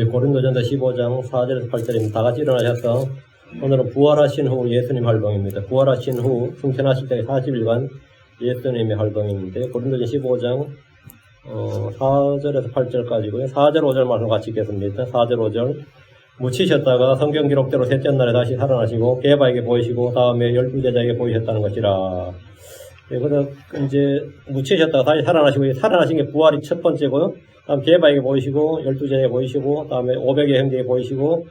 고린도전서 15장 4절에서 8절입니다. 다 같이 일어나셔서 오늘은 부활하신 후 예수님 활동입니다. 부활하신 후 승천하실 때 40일간 예수님의 활동인데 고린도전 15장 4절에서 8절까지고요. 4절 5절 말씀 같이 읽겠습니다. 4절 5절 묻히셨다가 성경 기록대로 셋째 날에 다시 살아나시고 게바에게 보이시고 다음에 12제자에게 보이셨다는 것이라. 그래서 이제 묻히셨다가 다시 살아나시고 살아나신 게 부활이 첫 번째고요. 다음 게바에게 보이시고 12제자에게 보이시고 다음에 500의 형제에게 보이시고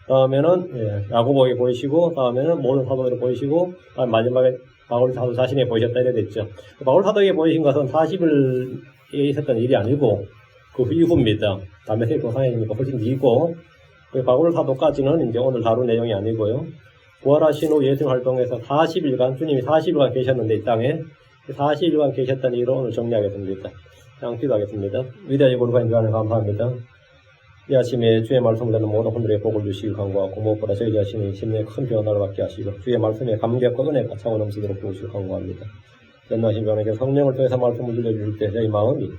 다음에는 야고보에게 보이시고 다음에는 모든 사도들에게 보이시고 다음 마지막에 바울 사도 자신에게 보이셨다 이래 됐죠. 바울 사도에게 보이신 것은 40일에 있었던 일이 아니고 그 이후입니다. 담에색 도상이니까 훨씬 뒤고 바울 사도까지는 이제 오늘 다룬 내용이 아니고요. 부활하신 후 예수님 활동에서 40일간 주님이 40일간 계셨는데 이 땅에 40일간 계셨다는 일을 오늘 정리하겠습니다. 기도하겠습니다. 위대하시고 거룩하신 주님 감사합니다. 이 아침에 주의 말씀을 듣는 모든 분들에게 복을 주시기 간구하고 무엇보다 저희 자신이 심령에 큰 변화를 받게 하시고 주의 말씀에 감격과 은혜가 차고 넘치도록 도우시기 간구합니다. 전능하신 주님께 성령을 통해서 말씀을 들려주실 때 저희 마음이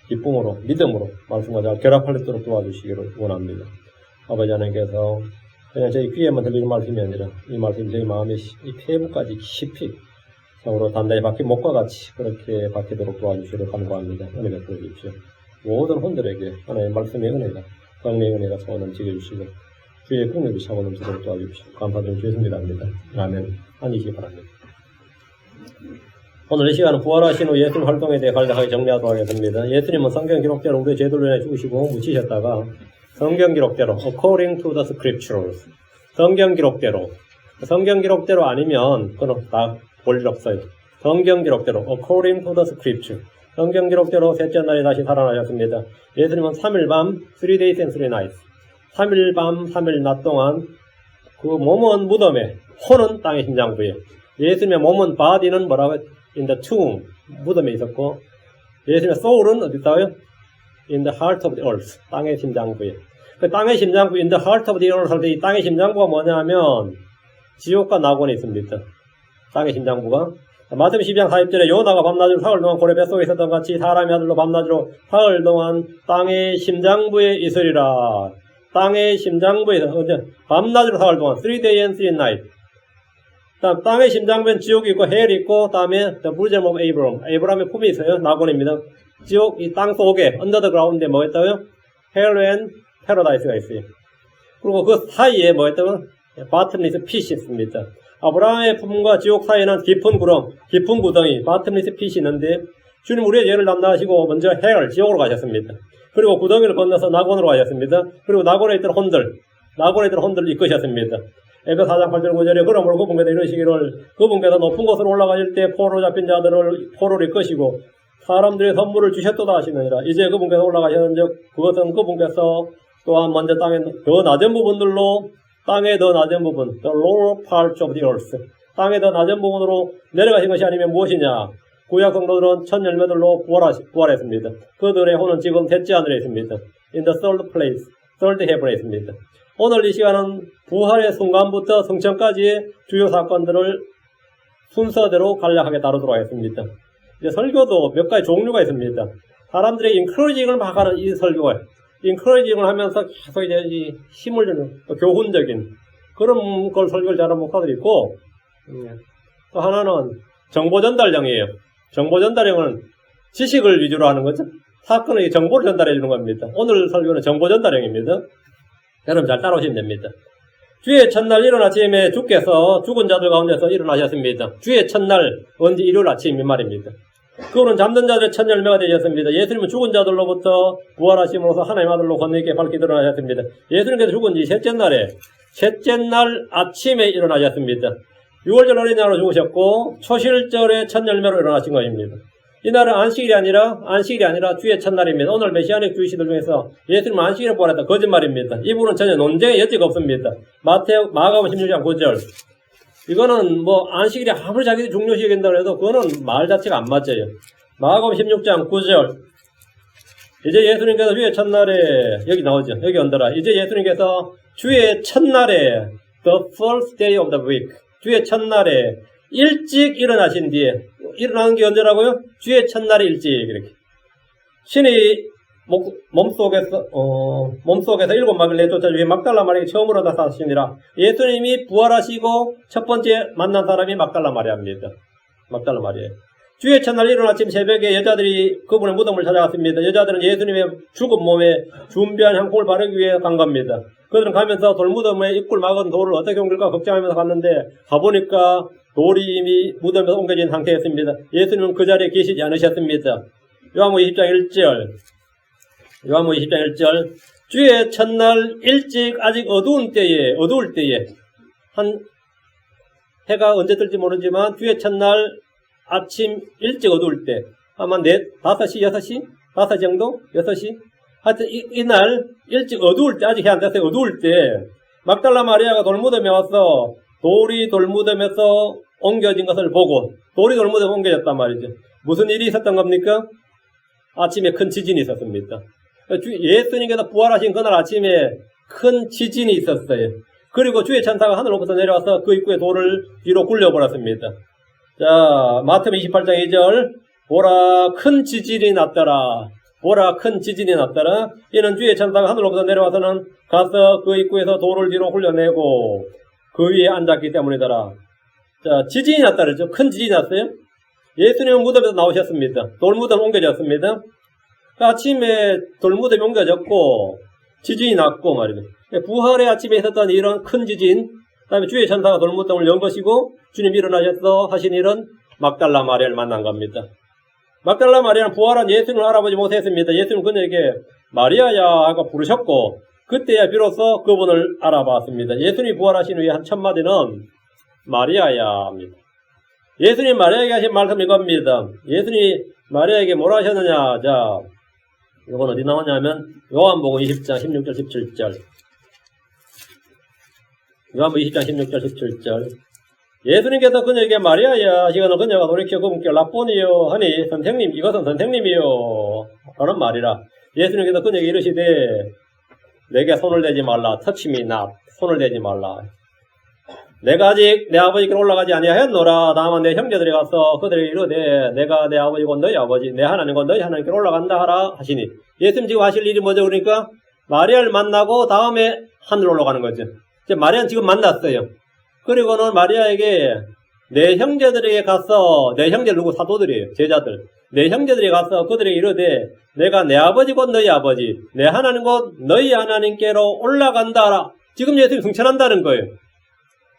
기쁨으로 믿음으로 말씀과 잘 결합할 수 있도록 도와주시기를 원합니다. 아버지 하나님께서 그냥 저희 귀에만 들리는 말씀이 아니라 이 말씀이 저희 마음의 이 폐부까지 깊이 성으로 단단히 박힌 목과 같이 그렇게 박히도록 도와주시기를 간구합니다. 은혜 베풀어 주십시오. 모든 분들에게 하나님의 말씀의 은혜가 성령의 은혜가 차고 넘치게 해주시고 주의 긍휼이 차고 넘치도록 도와주십시오. 감사드리며 주의 승리합니다. 아멘. 앉으시기 바랍니다. 오늘 이 시간은 부활하신 후 예수님 활동에 대해 간략하게 정리하도록 하겠습니다. 예수님은 성경 기록대로 우리의 죄들로 인해 죽으시고 묻히셨다가 성경 기록대로 according to the scriptures 성경 기록대로 아니면 그건 다 볼 일 없어요. 성경 기록대로 according to the scripture 성경 기록대로 셋째 날에 다시 살아나셨습니다. 예수님은 3일 밤 3 days and 3 nights 3일 밤 3일 낮 동안 그 몸은 무덤에 혼은 땅의 심장부에 예수님의 몸은 body는 뭐라고 in the tomb 무덤에 있었고 예수님의 soul은 어디 있어요? in the heart of the earth 땅의 심장부에 그 땅의 심장부 in the heart of the earth 할 때 이 땅의 심장부가 뭐냐면 지옥과 낙원에 있습니다. 땅의 심장부가 마태복음 12장 40절에 요나가 밤낮으로 사흘 동안 고래 뱃속에 있었던 같이 사람의 아들로 밤낮으로 사흘 동안 땅의 심장부에 있으리라. 땅의 심장부에서 밤낮으로 사흘 동안 3 day and 3 night 다음 땅의 심장부엔 지옥이 있고 헬이 있고 다음에 the bosom of Abraham 에브라임의 품이 있어요. 낙원입니다. 지옥 이 땅 속에 under the ground에 뭐 있다고요? hell and paradise가 있어요. 그리고 그 사이에 뭐 있다고요? bottomless pit이 있습니다. 아브라함의 품과 지옥 사이에는 깊은 구렁, 깊은 구덩이, bottomless pit이 있는데 주님 우리의 죄를 담당하시고 먼저 헬, 지옥으로 가셨습니다. 그리고 구덩이를 건너서 낙원으로 가셨습니다. 그리고 낙원에 있던 혼들을 이끄셨습니다. 에베소 4장 8절 9절에 그러므로 그분께서 이르시기를 그분께서 높은 곳으로 올라가실 때 포로 잡힌 자들을 포로를 이끄시고 사람들의 선물을 주셨도다 하시느니라. 이제 그분께서 올라가셨는즉 그것은 그분께서 또한 먼저 땅의 더 낮은 부분들로 땅의 더 낮은 부분 the lower part of the earth 땅의 더 낮은 부분으로 내려가신 것이 아니면 무엇이냐. 구약 성도들은 첫 열매들로 부활했습니다. 그들의 혼은 지금 셋째 하늘에 있습니다. in the third place, third heaven에 있습니다. 오늘 이 시간은 부활의 순간부터 승천까지의 주요 사건들을 순서대로 간략하게 다루도록 하겠습니다. 이제 설교도 몇 가지 종류가 있습니다. 사람들의 인크로징을 막 하는 이 설교가 인크로징을 하면서 계속 이제 이 힘을 주는 교훈적인 그런 걸 설교를 잘하는 목사들이 있고 또 하나는 정보 전달형이에요. 정보 전달형은 지식을 위주로 하는 거죠. 사건의 정보를 전달해 주는 겁니다. 오늘 설교는 정보 전달형입니다. 여러분 잘 따라오시면 됩니다. 주의 첫날 이른 아침에 주께서 죽은 자들 가운데서 일어나셨습니다. 주의 첫날 언제 일요일 아침인 말입니다. 그분은 잠든 자들의 첫 열매가 되셨습니다. 예수님은 죽은 자들로부터 부활하심으로써 하나님의 아들로 권능있게 밝게 드러나셨습니다. 예수님께서 죽은 지 셋째 날 아침에 일어나셨습니다. 6월절 어린 양으로 죽으셨고 초실절의 첫 열매로 일어나신 것입니다. 이날은 안식일이 아니라 주의 첫날입니다. 오늘 메시아닉 주의시들 중에서 예수님은 안식일에 부활했다. 거짓말입니다. 이분은 전혀 논쟁의 여지가 없습니다. 마가복음 16장 9절 이거는 뭐 안식일이 아무리 자기들이 중요시 여긴다고 해도 그거는 말 자체가 안 맞아요. 마가복음 16장 9절 이제 예수님께서 주의 첫날에 여기 나오죠. 여기 언더라. 이제 예수님께서 주의 첫날에 the first day of the week 주의 첫날에 일찍 일어나신 뒤에 일어나는 게 언제라고요? 주의 첫날에 일찍 이렇게 신이 몸속에서 일곱 마귀를 내쫓아 주신 막달라 마리아에게 처음으로 나타나시니라. 예수님이 부활하시고 첫 번째 만난 사람이 막달라 마리아입니다. 막달라 마리아. 주의 첫날 이른 아침 새벽에 여자들이 그분의 무덤을 찾아갔습니다. 여자들은 예수님의 죽은 몸에 준비한 향품을 바르기 위해 간 겁니다. 그들은 가면서 돌무덤에 입구를 막은 돌을 어떻게 옮길까 걱정하면서 갔는데 가보니까 돌이 이미 무덤에서 옮겨진 상태였습니다. 예수님은 그 자리에 계시지 않으셨습니다. 요한복음 20장 1절 주의 첫날 일찍 아직 어두울 때에 한 해가 언제 뜰지 모르지만 주의 첫날 아침 일찍 어두울 때 아마 5시, 6시? 5시 정도? 6시? 하여튼 이날 일찍 어두울 때 아직 해 안 됐어요. 어두울 때 막달라 마리아가 돌무덤에 와서 돌이 돌무덤에서 옮겨진 것을 보고 돌이 돌무덤에 옮겨졌단 말이죠. 무슨 일이 있었던 겁니까? 아침에 큰 지진이 있었습니다. 예수님께서 부활하신 그날 아침에 큰 지진이 있었어요. 그리고 주의 천사가 하늘로부터 내려와서 그 입구에 돌을 뒤로 굴려버렸습니다. 자, 마태복음 28장 2절 보라 큰 지진이 났더라. 보라 큰 지진이 났더라. 이는 주의 천사가 하늘로부터 내려와서는 가서 그 입구에서 돌을 뒤로 굴려내고 그 위에 앉았기 때문이더라. 자, 지진이 났다 그랬죠. 큰 지진이 났어요. 예수님은 무덤에서 나오셨습니다. 돌무덤 옮겨졌습니다. 아침에 돌무덤이 옮겨졌고 지진이 났고 말이죠. 부활의 아침에 있었던 이런 큰 지진, 그 다음에 주의 천사가 돌무덤을 연 것이고 주님 일어나셔서 하신 일은 막달라 마리아를 만난 겁니다. 막달라 마리아는 부활한 예수님을 알아보지 못했습니다. 예수님은 그녀에게 마리아야 하고 부르셨고 그때야 비로소 그분을 알아봤습니다. 예수님이 부활하신 후에 한 첫 마디는 마리아야 합니다. 예수님 마리아에게 하신 말씀이 이겁니다. 예수님이 마리아에게 뭐라 하셨느냐. 자, 이건 어디 나오냐면 요한복음 20장 16절 17절. 요한복음 20장 16절 17절. 예수님께서 그녀에게 마리아야 하시거늘 그녀가 돌이켜 그분께 라보니요 하니 선생님 이것은 선생님이요 라는 말이라. 예수님께서 그녀에게 이르시되 내게 손을 대지 말라. touch me not. 손을 대지 말라. 내가 아직 내 아버지께로 올라가지 아니하였노라. 다만 내 형제들이 가서 그들에게 이르되 내가 내 아버지고 너희 아버지 내 하나님과 너희 하나님께로 올라간다 하라 하시니. 예수님 지금 하실 일이 뭐죠? 그러니까 마리아를 만나고 다음에 하늘로 올라가는 거죠. 이제 마리아는 지금 만났어요. 그리고는 마리아에게 내 형제들에게 가서, 내 형제 누구? 사도들이에요. 제자들. 내 형제들이 가서 그들에게 이르되 내가 내 아버지 곧 너희 아버지 내 하나님 곧 너희 하나님께로 올라간다 하라. 지금 예수님 승천한다는 거예요.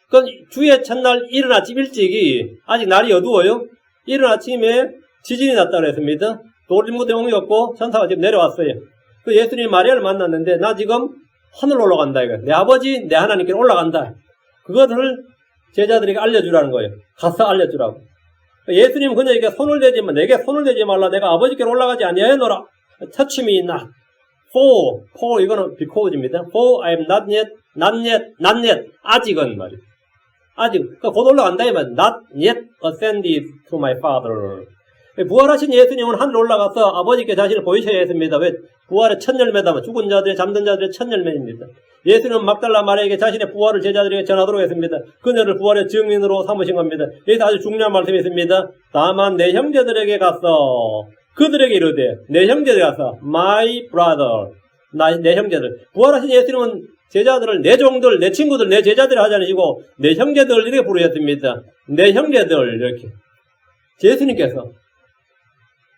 그건 주의 첫날 이른 아침 일찍이 아직 날이 어두워요. 이른 아침에 지진이 났다고 그랬습니다. 돌무덤에 옮겼고 천사가 지금 내려왔어요. 그 예수님이 마리아를 만났는데 나 지금 하늘로 올라간다 이거. 내 아버지 내 하나님께로 올라간다. 그것을 제자들에게 알려주라는 거예요. 가서 알려주라고. 예수님은 그녀에게 손을 대지 마. 내게 손을 대지 말라. 내가 아버지께로 올라가지 아니하였노라. touch me not. for 이거는 because입니다. for I am not yet. 아직은 말이에요. 아직, 곧 올라간다, 이 말. not yet ascended to my Father. 부활하신 예수님은 하늘 올라가서 아버지께 자신을 보이셔야 했습니다. 왜? 부활의 첫 열매다. 죽은 자들의, 잠든 자들의 첫 열매입니다. 예수님은 막달라 마리아에게 자신의 부활을 제자들에게 전하도록 했습니다. 그녀를 부활의 증인으로 삼으신 겁니다. 여기서 아주 중요한 말씀이 있습니다. 다만 내 형제들에게 가서, 그들에게 이르되, 내 형제들에게 가서, my brother. 내 형제들. 부활하신 예수님은 제자들을 내 종들, 내 친구들, 내 제자들 하지 않으시고 내 형제들 이렇게 부르셨습니다. 내 형제들 이렇게. 예수님께서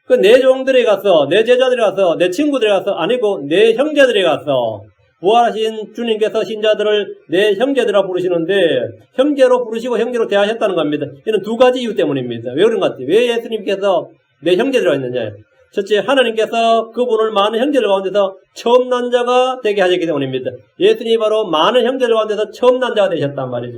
그 내 종들에 가서, 내 제자들에 가서, 내 친구들에 가서 아니고 내 형제들에 가서 부활하신 주님께서 신자들을 내 형제들이라 부르시는데 형제로 부르시고 형제로 대하셨다는 겁니다. 이는 두 가지 이유 때문입니다. 왜 그런 것 같아요? 왜 예수님께서 내 형제들이라고 했느냐? 첫째, 하나님께서 그분을 많은 형제들 가운데서 처음 난 자가 되게 하셨기 때문입니다. 예수님이 바로 많은 형제들 가운데서 처음 난 자가 되셨단 말이죠.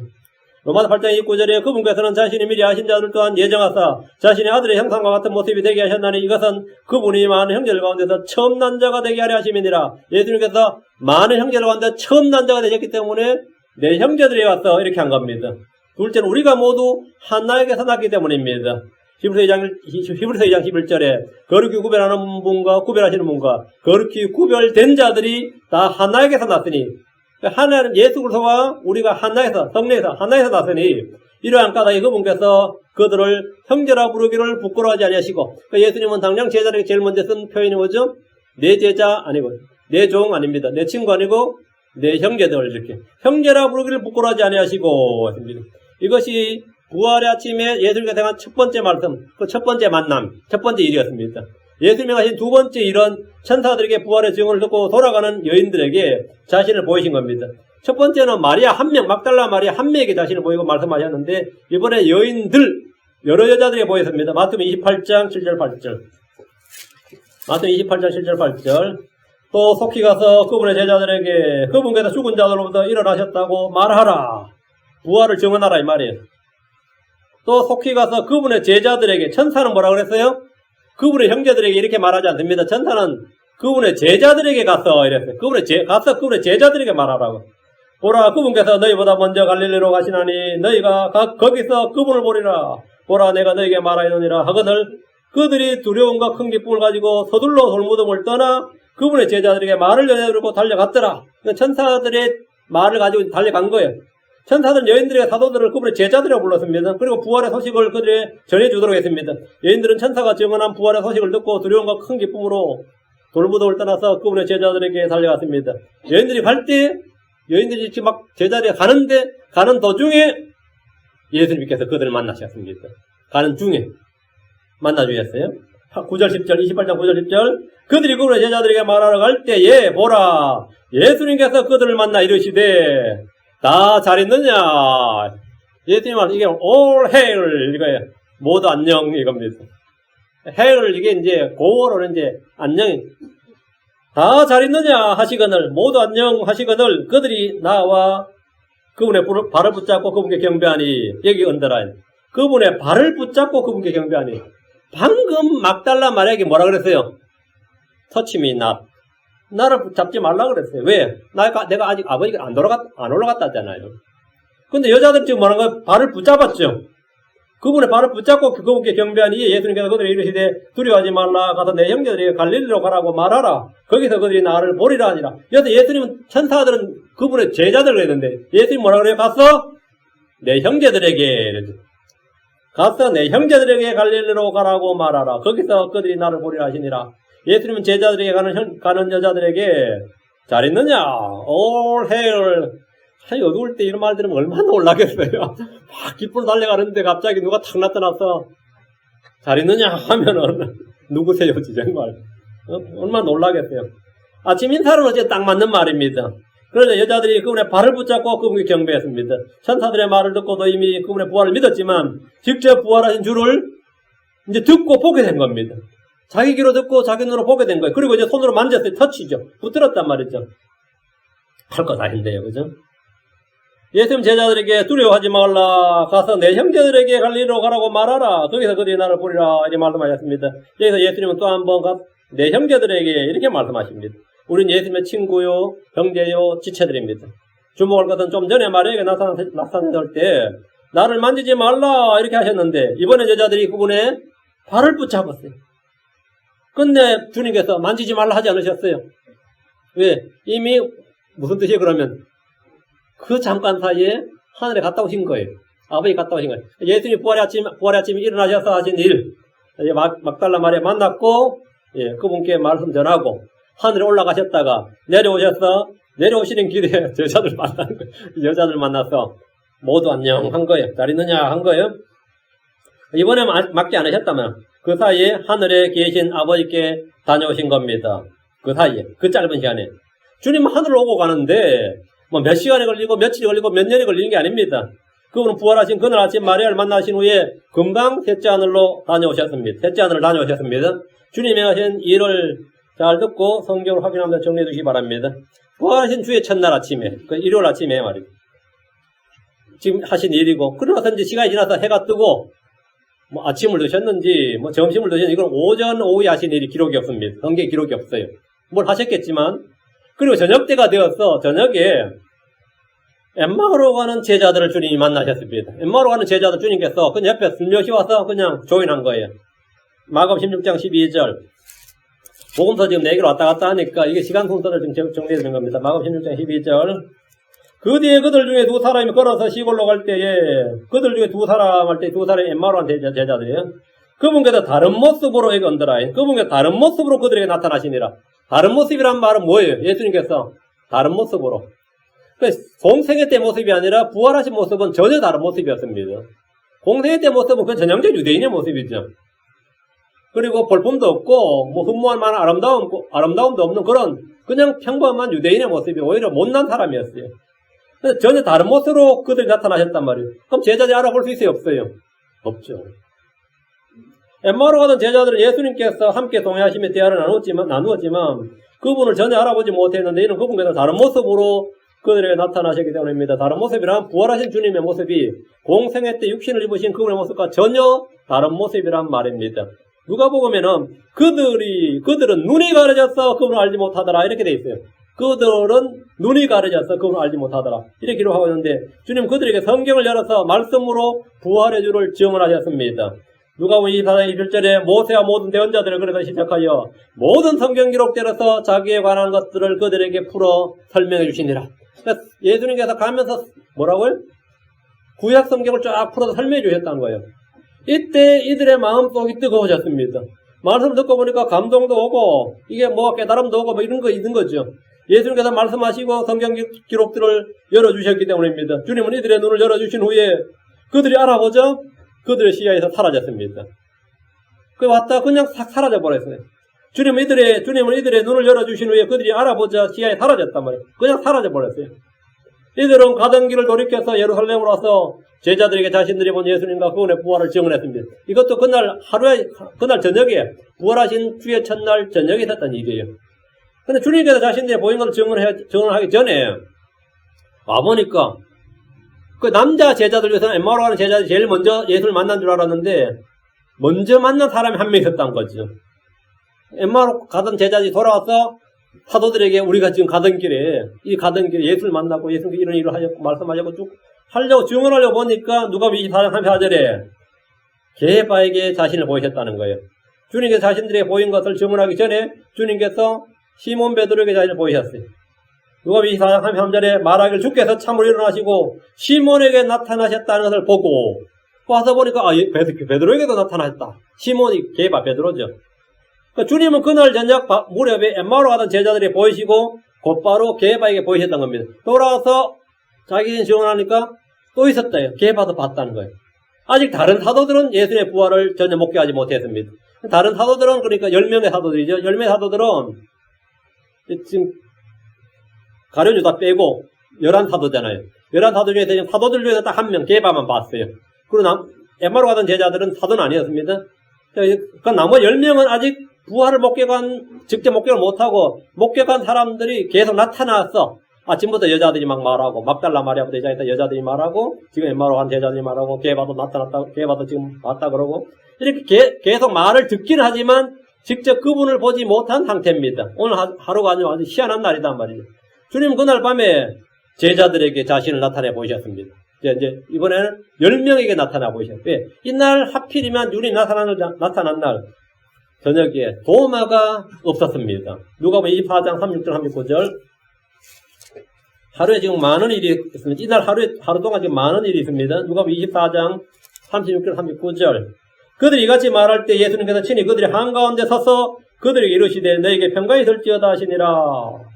로마서 8장 29절에 그분께서는 자신이 미리 아신 자들 또한 예정하사 자신의 아들의 형상과 같은 모습이 되게 하셨나니 이것은 그분이 많은 형제들 가운데서 처음 난 자가 되게 하려 하심이니라. 예수님께서 많은 형제들 가운데 처음 난 자가 되셨기 때문에 내 형제들이 와서 이렇게 한 겁니다. 둘째는 우리가 모두 하나에게서 났기 때문입니다. 히브리서 2장 11절에 거룩히 구별하는 분과 구별하시는 분과 거룩히 구별된 자들이 다 하나에게서 났으니 하나는 예수 그리스도와 우리가 하나에서 성령에서 하나에서 났으니 이러한 까닭에 그분께서 그들을 형제라 부르기를 부끄러워하지 아니하시고 예수님은 당장 제자들에게 제일 먼저 쓴 표현이 뭐죠? 내 제자 아니고 내 종 아닙니다. 내 친구 아니고 내 형제들 이렇게 형제라 부르기를 부끄러워하지 아니하시고 했습니다. 이것이 부활의 아침에 예수님과 대한 첫 번째 말씀, 그 첫 번째 만남, 첫 번째 일이었습니다. 예수님이 하신 두 번째 일은 천사들에게 부활의 증언을 듣고 돌아가는 여인들에게 자신을 보이신 겁니다. 첫 번째는 마리아 한 명, 막달라 마리아 한 명에게 자신을 보이고 말씀하셨는데 이번에 여인들, 여러 여자들에게 보였습니다. 마태복음 28장 7절 8절. 마태복음 28장 7절 8절. 또 속히 가서 그분의 제자들에게 그분께서 죽은 자들로부터 일어나셨다고 말하라. 부활을 증언하라 이 말이에요. 또 속히 가서 그분의 제자들에게, 천사는 뭐라 그랬어요? 그분의 형제들에게 이렇게 말하지 않습니다. 천사는 그분의 제자들에게 가서 이랬어요. 가서 그분의 제자들에게 말하라고. 보라, 그분께서 너희보다 먼저 갈릴리로 가시나니 너희가 거기서 그분을 보리라. 보라, 내가 너희에게 말하였느니라 하거늘 그들이 두려움과 큰 기쁨을 가지고 서둘러 돌무덤을 떠나 그분의 제자들에게 말을 전해들고 달려갔더라. 천사들의 말을 가지고 달려간 거예요. 천사들은 여인들의 사도들을 그분의 제자들이라고 불렀습니다. 그리고 부활의 소식을 그들에게 전해주도록 했습니다. 여인들은 천사가 증언한 부활의 소식을 듣고 두려움과 큰 기쁨으로 돌무덤을 떠나서 그분의 제자들에게 달려갔습니다. 여인들이 갈 때, 여인들이 이렇게 막 제자리에 가는 도중에 예수님께서 그들을 만나셨습니다. 가는 중에 만나주셨어요. 9절 10절, 28장 9절 10절. 그들이 그분의 제자들에게 말하러 갈 때에 보라, 예수님께서 그들을 만나 이르시되 다 잘 있느냐? 예수님 말 이게 all hail 이거예요. 모두 안녕 이겁니다. hail 이게 이제 고어로는 이제 안녕이 다 잘 있느냐 하시거늘 모두 안녕 하시거늘 그들이 나와 그분의 발을 붙잡고 그분께 경배하니 여기 언더라인 그분의 발을 붙잡고 그분께 경배하니 방금 막달라 마리아에게 뭐라 그랬어요? touch me not. 나를 잡지 말라 그랬어요. 왜? 내가 아직 아버지가 안 올라갔다 했잖아요. 근데 여자들 지금 뭐라는 거예요? 발을 붙잡았죠. 그분의 발을 붙잡고 그분께 경배하니 예수님께서 그들에게 이르시되 두려워하지 말라. 가서 내 형제들에게 갈릴리로 가라고 말하라. 거기서 그들이 나를 보리라 하니라. 여기서 예수님은 천사들은 그분의 제자들 그랬는데 예수님 뭐라 그래요? 가서 내 형제들에게 갈릴리로 가라고 말하라. 거기서 그들이 나를 보리라 하시니라. 예수님은 제자들에게 가는 여자들에게 잘 있느냐? all hail. 어두울 때 이런 말 들으면 얼마나 놀라겠어요. 막 기쁨으로 달려가는데 갑자기 누가 탁 나타나서 잘 있느냐 하면은 누구세요, 정말. 얼마나 놀라겠어요. 아침 인사는 어째 딱 맞는 말입니다. 그러자 여자들이 그분의 발을 붙잡고 그분께 경배했습니다. 천사들의 말을 듣고도 이미 그분의 부활을 믿었지만 직접 부활하신 주를 이제 듣고 보게 된 겁니다. 자기 귀로 듣고 자기 눈으로 보게 된 거예요. 그리고 이제 손으로 만졌어요. 터치죠. 붙들었단 말이죠. 할 거 다 했네요. 그죠? 예수님 제자들에게 두려워하지 말라. 가서 내 형제들에게 갈릴리로 가라고 말하라. 거기서 그들이 나를 보리라. 이렇게 말씀하셨습니다. 여기서 예수님은 또 한 번 내 형제들에게 이렇게 말씀하십니다. 우린 예수님의 친구요, 형제요, 지체들입니다. 주목할 것은 좀 전에 마리아에게 나타났을 때 나를 만지지 말라 이렇게 하셨는데 이번에 제자들이 그분의 발을 붙잡았어요. 근데 주님께서 만지지 말라 하지 않으셨어요. 왜? 이미 무슨 뜻이에요 그러면? 그 잠깐 사이에 하늘에 갔다 오신 거예요. 아버지 갔다 오신 거예요. 예수님이 부활의 아침에 일어나셔서 하신 일, 막달라 마리아 만났고, 그분께 말씀 전하고, 하늘에 올라가셨다가, 내려오시는 길에 여자들 만나서, 모두 안녕 한 거예요. 잘 있느냐 한 거예요. 이번에 맞지 않으셨다면, 그 사이에 하늘에 계신 아버지께 다녀오신 겁니다. 그 사이에, 그 짧은 시간에. 주님은 하늘로 오고 가는데, 몇 시간이 걸리고 며칠이 걸리고 몇 년이 걸리는 게 아닙니다. 그분은 부활하신 그날 아침 마리아를 만나신 후에 금방 셋째 하늘로 다녀오셨습니다. 셋째 하늘을 다녀오셨습니다. 주님이 하신 일을 잘 듣고 성경을 확인하면서 정리해 주시기 바랍니다. 부활하신 주의 첫날 아침에, 그 일요일 아침에 말이죠. 지금 하신 일이고, 그러나서 이제 시간이 지나서 해가 뜨고, 아침을 드셨는지, 점심을 드셨는지, 이건 오전, 오후에 하신 일이 기록이 없습니다. 성경에 기록이 없어요. 뭘 하셨겠지만, 그리고 저녁 때가 되어서 저녁에 엠마오로 가는 제자들을 주님이 만나셨습니다. 엠마오로 가는 제자들 주님께서 그냥 옆에 슬며시 와서 그냥 조인한 거예요. 마가복음 16장 12절. 복음서 지금 4개로 왔다 갔다 하니까 이게 시간 순서를 지금 정리해 드린 겁니다. 마가복음 16장 12절. 그 뒤에 그들 중에 두 사람이 걸어서 시골로 갈 때에 그들 중에 두 사람 할 때 두 사람이 엠마오로 간 제자들이에요. 그분께서 다른 모습으로 여기 언더라인. 그분께서 다른 모습으로 그들에게 나타나시니라. 다른 모습이란 말은 뭐예요? 예수님께서 다른 모습으로. 공생애 때 모습이 아니라 부활하신 모습은 전혀 다른 모습이었습니다. 공생애 때 모습은 그 전형적 유대인의 모습이죠. 그리고 볼품도 없고 뭐 흠모할 만한 아름다움도 없는 그런 그냥 평범한 유대인의 모습이 오히려 못난 사람이었어요. 그래서 전혀 다른 모습으로 그들이 나타나셨단 말이에요. 그럼 제자들이 알아볼 수 있어요? 없어요? 없죠. 엠마오로 가던 제자들은 예수님께서 함께 동행하시며 대화를 나누었지만 그분을 전혀 알아보지 못했는데 이는 그분께서 다른 모습으로 그들에게 나타나셨기 때문입니다. 다른 모습이란 부활하신 주님의 모습이 공생애 때 육신을 입으신 그분의 모습과 전혀 다른 모습이란 말입니다. 누가복음에는 그들은 눈이 가려져서 그분을 알지 못하더라 이렇게 돼 있어요. 그들은 눈이 가려져서 그분을 알지 못하더라 이렇게 기록하고 있는데 주님 그들에게 성경을 열어서 말씀으로 부활의 주를 증언하셨습니다. 누가복음 24장 21절에 모세와 모든 대언자들을 그래서 시작하여 모든 성경 기록대로서 자기에 관한 것들을 그들에게 풀어 설명해 주시니라. 그러니까 예수님께서 가면서 뭐라고요? 구약 성경을 쫙 풀어서 설명해 주셨다는 거예요. 이때 이들의 마음속이 뜨거워졌습니다. 말씀 듣고 보니까 감동도 오고 이게 뭐 깨달음도 오고 뭐 이런 거 있는 거죠. 예수님께서 말씀하시고 성경 기록들을 열어주셨기 때문입니다. 주님은 이들의 눈을 열어주신 후에 그들이 알아보자 그들의 시야에서 사라졌습니다. 그 왔다 그냥 싹 사라져버렸어요. 주님은 이들의 눈을 열어주신 후에 그들이 알아보자 시야에 사라졌단 말이에요. 그냥 사라져버렸어요. 이들은 가던 길을 돌이켜서 예루살렘으로 와서 제자들에게 자신들이 본 예수님과 그분의 부활을 증언했습니다. 이것도 그날 저녁에 부활하신 주의 첫날 저녁에 있었던 일이에요. 근데 주님께서 자신들의 보인 것을 증언하기 전에 와보니까 그 남자 제자들 중에서는 엠마오로 가는 제자들이 제일 먼저 예수를 만난 줄 알았는데 먼저 만난 사람이 한 명 있었다는 거죠. 엠마오로 가던 제자들이 돌아와서 사도들에게 우리가 지금 가던 길에 예수를 만나고 예수님께 이런 일을 하셨고 말씀하셨고 쭉 하려고 증언하려고 보니까 누가복음 24장 34절에 게바에게 자신을 보이셨다는 거예요. 주님께서 자신들에게 보인 것을 증언하기 전에 주님께서 시몬 베드로에게 자신을 보이셨어요. 누가복음 24장 33절에 말하기를 주께서 참으로 일어나시고 시몬에게 나타나셨다는 것을 보고 와서 보니까 베드로에게도 나타나셨다. 시몬이 게바 베드로죠. 그러니까 주님은 그날 저녁 무렵에 엠마오로 가던 제자들이 보이시고 곧바로 게바에게 보이셨던 겁니다. 돌아와서 자기는 증언하니까 또 있었대요. 게바도 봤다는 거예요. 아직 다른 사도들은 예수님의 부활을 전혀 목격하지 못했습니다. 다른 사도들은 그러니까 10명의 사도들이죠. 10명의 사도들은 지금 가룟 유다 빼고 11사도잖아요. 11사도 중에서 지금 사도들 중에서 딱 한 명 게바만 봤어요. 그리고 엠마오로 가던 제자들은 사도는 아니었습니다. 그 나머지 10명은 아직 부활을 직접 목격을 못하고 목격한 사람들이 계속 나타났어. 아침부터 여자들이 막 말하고 막달라 마리아부터 여자들이 말하고 지금 엠마오로 간 제자들이 말하고 게바도 나타났다. 게바도 지금 봤다 그러고 이렇게 계속 말을 듣긴 하지만 직접 그분을 보지 못한 상태입니다. 오늘 하루가 아주 희한한 날이단 말이죠. 주님 그날 밤에 제자들에게 자신을 나타내 보이셨습니다. 이제 이번에는 10명에게 나타나 보이셨어요. 왜? 이날 하필이면 눈이 나타난 날 저녁에 도마가 없었습니다. 누가복음 24장 36절 39절 하루에 지금 많은 일이 있습니다. 이날 하루 동안 지금 많은 일이 있습니다. 누가복음 24장 36절 39절 그들이 이같이 말할 때 예수님께서 친히 그들이 한가운데 서서 그들에게 이르시되 너에게 평강이 있을지어다 하시니라.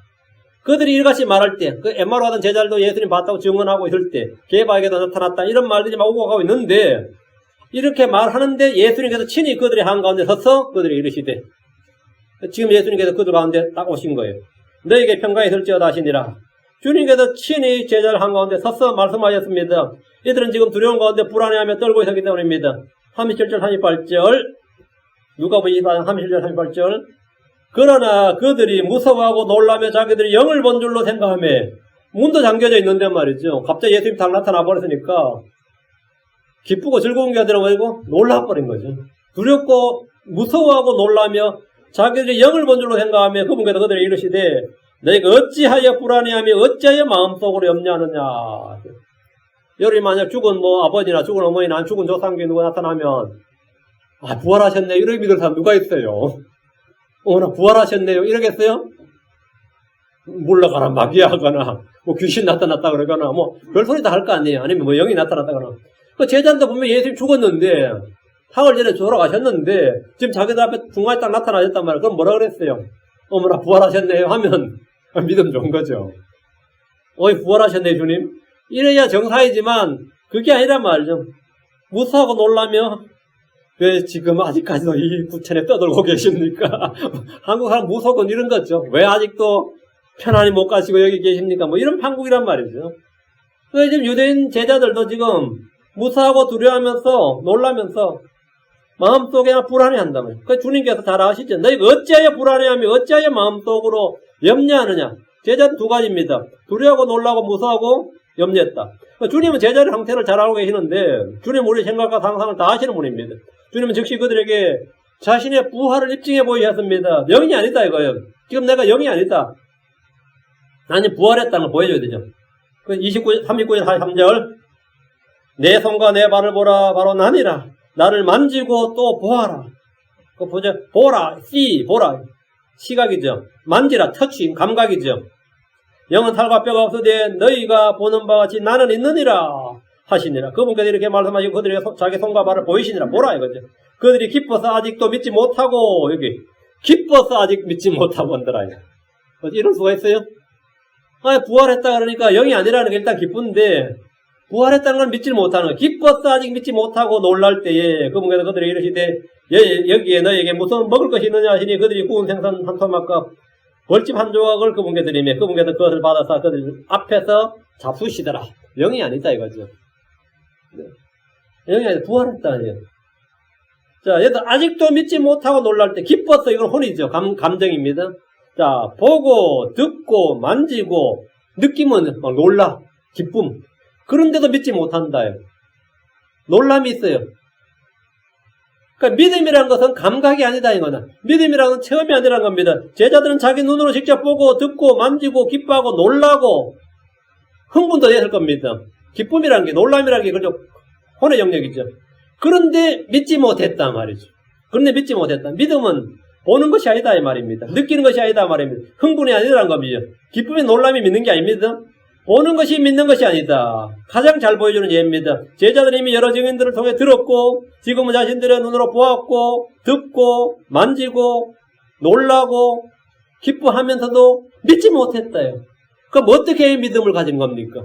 그들이 이같이 말할 때, 그 엠마오로 가던 제자들도 예수님 봤다고 증언하고 있을 때, 게바에게도 나타났다, 이런 말들이 막 오고 가고 있는데, 이렇게 말하는데 예수님께서 친히 그들의 한가운데 서서 그들이 이르시되, 지금 예수님께서 그들 가운데 딱 오신 거예요. 너에게 평강이 있을지어다 하시니라. 주님께서 친히 제자들 한가운데 서서 말씀하셨습니다. 이들은 지금 두려운 가운데 불안해하며 떨고 있었기 때문입니다. 37절, 38절, 누가복음 24장 37절, 38절, 그러나 그들이 무서워하고 놀라며 자기들이 영을 본 줄로 생각하며 문도 잠겨져 있는데 말이죠. 갑자기 예수님 딱 나타나 버렸으니까 기쁘고 즐거운 게 아니라 뭐고 놀라버린 거죠. 두렵고 무서워하고 놀라며 자기들이 영을 본 줄로 생각하며 그분께서 그들에게 이르시되 너희가 어찌하여 불안해하며 어찌하여 마음속으로 염려하느냐. 여러분이 만약 죽은 아버지나 죽은 어머니나 죽은 조상께 누가 나타나면 부활하셨네 이렇게 믿을 사람 누가 있어요? 나 부활하셨네요. 이러겠어요? 물러가라, 마귀하거나, 귀신 나타났다 그러거나, 별소리 다 할 거 아니에요. 아니면 영이 나타났다거나. 그 제자한테 보면 예수님 죽었는데, 사흘 전에 돌아가셨는데, 지금 자기들 앞에 중간에 딱 나타나셨단 말이에요. 그럼 뭐라 그랬어요? 어머나 부활하셨네요 하면 믿음 좋은 거죠. 어이 부활하셨네요 주님. 이래야 정상이지만 그게 아니란 말이죠. 무사하고 놀라며 왜 지금 아직까지도 이 부천에 떠들고 계십니까? 한국 사람 무속은 이런 거죠. 왜 아직도 편안히 못 가시고 여기 계십니까? 뭐 이런 판국이란 말이죠. 그래서 지금 유대인 제자들도 지금 무사하고 두려워하면서 놀라면서 마음속에 불안해한단 말이에요. 그러니까 주님께서 잘 아시죠? 너희가 어찌하여 불안해하며 어찌하여 마음속으로 염려하느냐? 제자는 두 가지입니다. 두려워하고 놀라고 무사하고 염려했다. 그러니까 주님은 제자의 상태를 잘 알고 계시는데 주님은 우리 생각과 상상을 다 아시는 분입니다. 주님은 즉시 그들에게 자신의 부활을 입증해 보이셨습니다. 영이 아니다 이거예요. 지금 내가 영이 아니다. 나는 부활했다는 걸 보여줘야 되죠. 39절 43절 내 손과 내 발을 보라 바로 나니라. 나를 만지고 또 보아라. 그 보자. 보라. 보라. 시각이죠. 만지라. 터치. 감각이죠. 영은 살과 뼈가 없으되 너희가 보는 바와 같이 나는 있느니라 하시니라. 그분께서 이렇게 말씀하시고 그들이 자기 손과 발을 보이시니라. 보라 이거죠. 그들이 기뻐서 아직도 믿지 못하고 여기 기뻐서 아직 믿지 못하고 한더라. 이럴 수가 있어요? 부활했다 그러니까 영이 아니라는 게 일단 기쁜데 부활했다는 걸 믿지 못하는 거. 기뻐서 아직 믿지 못하고 놀랄 때에 그분께서 그들이 이르시되 여기에 너에게 무슨 먹을 것이 있느냐 하시니 그들이 구운 생선 한 토막과 벌집 한 조각을 그분께 드리며 그분께서 그것을 받아서 그들 앞에서 잡수시더라. 영이 아니다 이거죠. 영이 아니다. 부활했다. 자, 얘들 아직도 믿지 못하고 놀랄 때 기뻤어. 이건 혼이죠. 감정입니다. 자, 보고 듣고 만지고 느낌은 놀라. 기쁨. 그런데도 믿지 못한다. 놀람이 있어요. 그러니까 믿음이라는 것은 감각이 아니다 이거는. 믿음이라는 건 체험이 아니라는 겁니다. 제자들은 자기 눈으로 직접 보고 듣고 만지고 기뻐하고 놀라고 흥분도 했을 겁니다. 기쁨이라는 게 놀람이라는 게 그저 혼의 영역이죠. 그런데 믿지 못했다 말이죠. 그런데 믿지 못했다. 믿음은 보는 것이 아니다 이 말입니다. 느끼는 것이 아니다 말입니다. 흥분이 아니라는 겁니다. 기쁨이 놀람이 믿는 게 아닙니다. 보는 것이 믿는 것이 아니다. 가장 잘 보여주는 예입니다. 제자들이 이미 여러 증인들을 통해 들었고 지금은 자신들의 눈으로 보았고 듣고 만지고 놀라고 기뻐하면서도 믿지 못했다요. 그럼 어떻게 믿음을 가진 겁니까?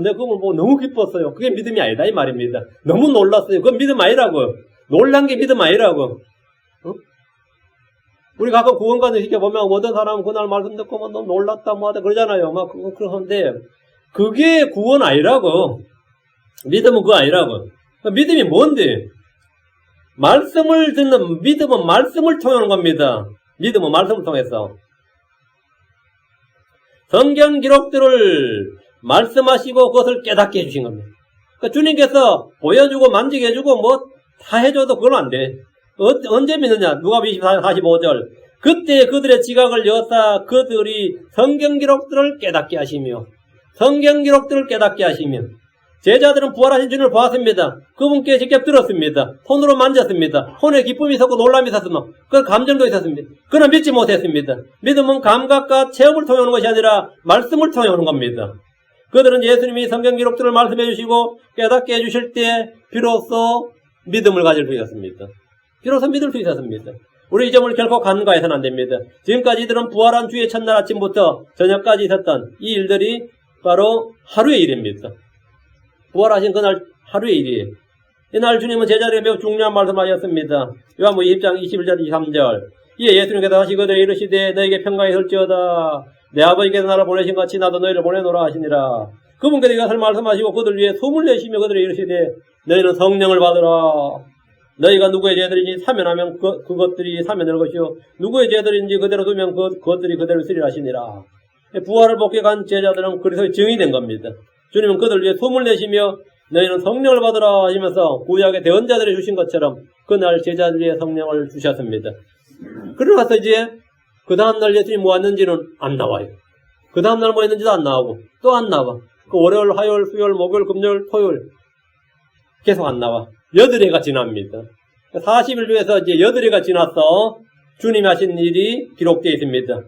내가 그걸 보고 너무 기뻤어요. 그게 믿음이 아니다 이 말입니다. 너무 놀랐어요. 그건 믿음 아니라고요. 놀란 게 믿음 아니라고. 우리 가끔 구원관을 시켜보면 어떤 사람은 그날 말씀 듣고 뭐 너무 놀랐다 뭐 하다 그러잖아요. 막 그러는데 그게 구원 아니라고. 믿음은 그거 아니라고. 믿음이 뭔데? 말씀을 듣는 믿음은 말씀을 통하는 겁니다. 믿음은 말씀을 통해서. 성경 기록들을 말씀하시고 그것을 깨닫게 해주신 겁니다. 그러니까 주님께서 보여주고 만지게 해주고 뭐 다 해줘도 그건 안 돼. 언제 믿느냐? 누가복음 24장 45절. 그때 그들의 지각을 여사 그들이 성경 기록들을 깨닫게 하시며 성경 기록들을 깨닫게 하시며 제자들은 부활하신 주님을 보았습니다. 그분께 직접 들었습니다. 손으로 만졌습니다. 혼에 기쁨이 있었고 놀람이 있었습니다. 그 감정도 있었습니다. 그러나 믿지 못했습니다. 믿음은 감각과 체험을 통해 오는 것이 아니라 말씀을 통해 오는 겁니다. 그들은 예수님이 성경 기록들을 말씀해 주시고 깨닫게 해주실 때 비로소 믿음을 가질 수 있었습니다. 비로소 믿을 수 있었습니다. 우리 이 점을 결코 간과해서는 안 됩니다. 지금까지 이들은 부활한 주의 첫날 아침부터 저녁까지 있었던 이 일들이 바로 하루의 일입니다. 부활하신 그날 하루의 일이에요. 이날 주님은 제자들에게 매우 중요한 말씀하셨습니다. 요한복음 20장 21절 23절. 이에 예수님께서 다시 그들에게 이르시되 너에게 평강이 설지어다. 내 아버지께서 나를 보내신 같이 나도 너희를 보내노라 하시니라. 그분께서 이것을 말씀하시고 그들 위에 숨을 내쉬며 그들에게 이르시되 너희는 성령을 받으라. 너희가 누구의 죄들인지 사면하면 그것들이 사면될 것이요 누구의 죄들인지 그대로 두면 그것들이 그대로 쓰리라 하시니라. 부활을 복귀한 제자들은 그리스도의 증이 된 겁니다. 주님은 그들 위해 숨을 내쉬며 너희는 성령을 받으라 하시면서 구약의 대언자들이 주신 것처럼 그날 제자들의 성령을 주셨습니다. 그러나서 이제 그 다음날 예수님이 뭐 왔는지는 안 나와요. 그 다음날 뭐 했는지도 안 나오고 또 안 나와. 그 월요일, 화요일, 수요일, 목요일, 금요일, 토요일 계속 안 나와. 8회가 지납니다. 40일 중에서 이제 8회가 지나서 주님이 하신 일이 기록되어 있습니다.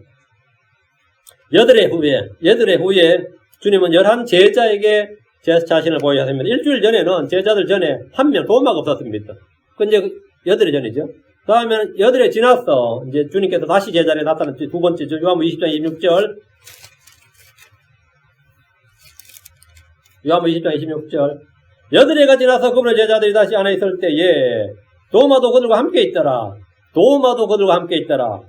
8회 후에 주님은 11 제자에게 제 자신을 보이셨습니다. 일주일 전에는 제자들 전에 한 명 도마가 없었습니다. 그 이제 8회 전이죠. 다음에는 여덟에 지났어. 이제 주님께서 다시 제자리에 나타난 두 번째 주 요한복음 20장 26절. 요한복음 20장 26절. 여덟해가 지나서 그분의 제자들이 다시 안에 있을 때에 도마도 그들과 함께 있더라. 도마도 그들과 함께 있더라.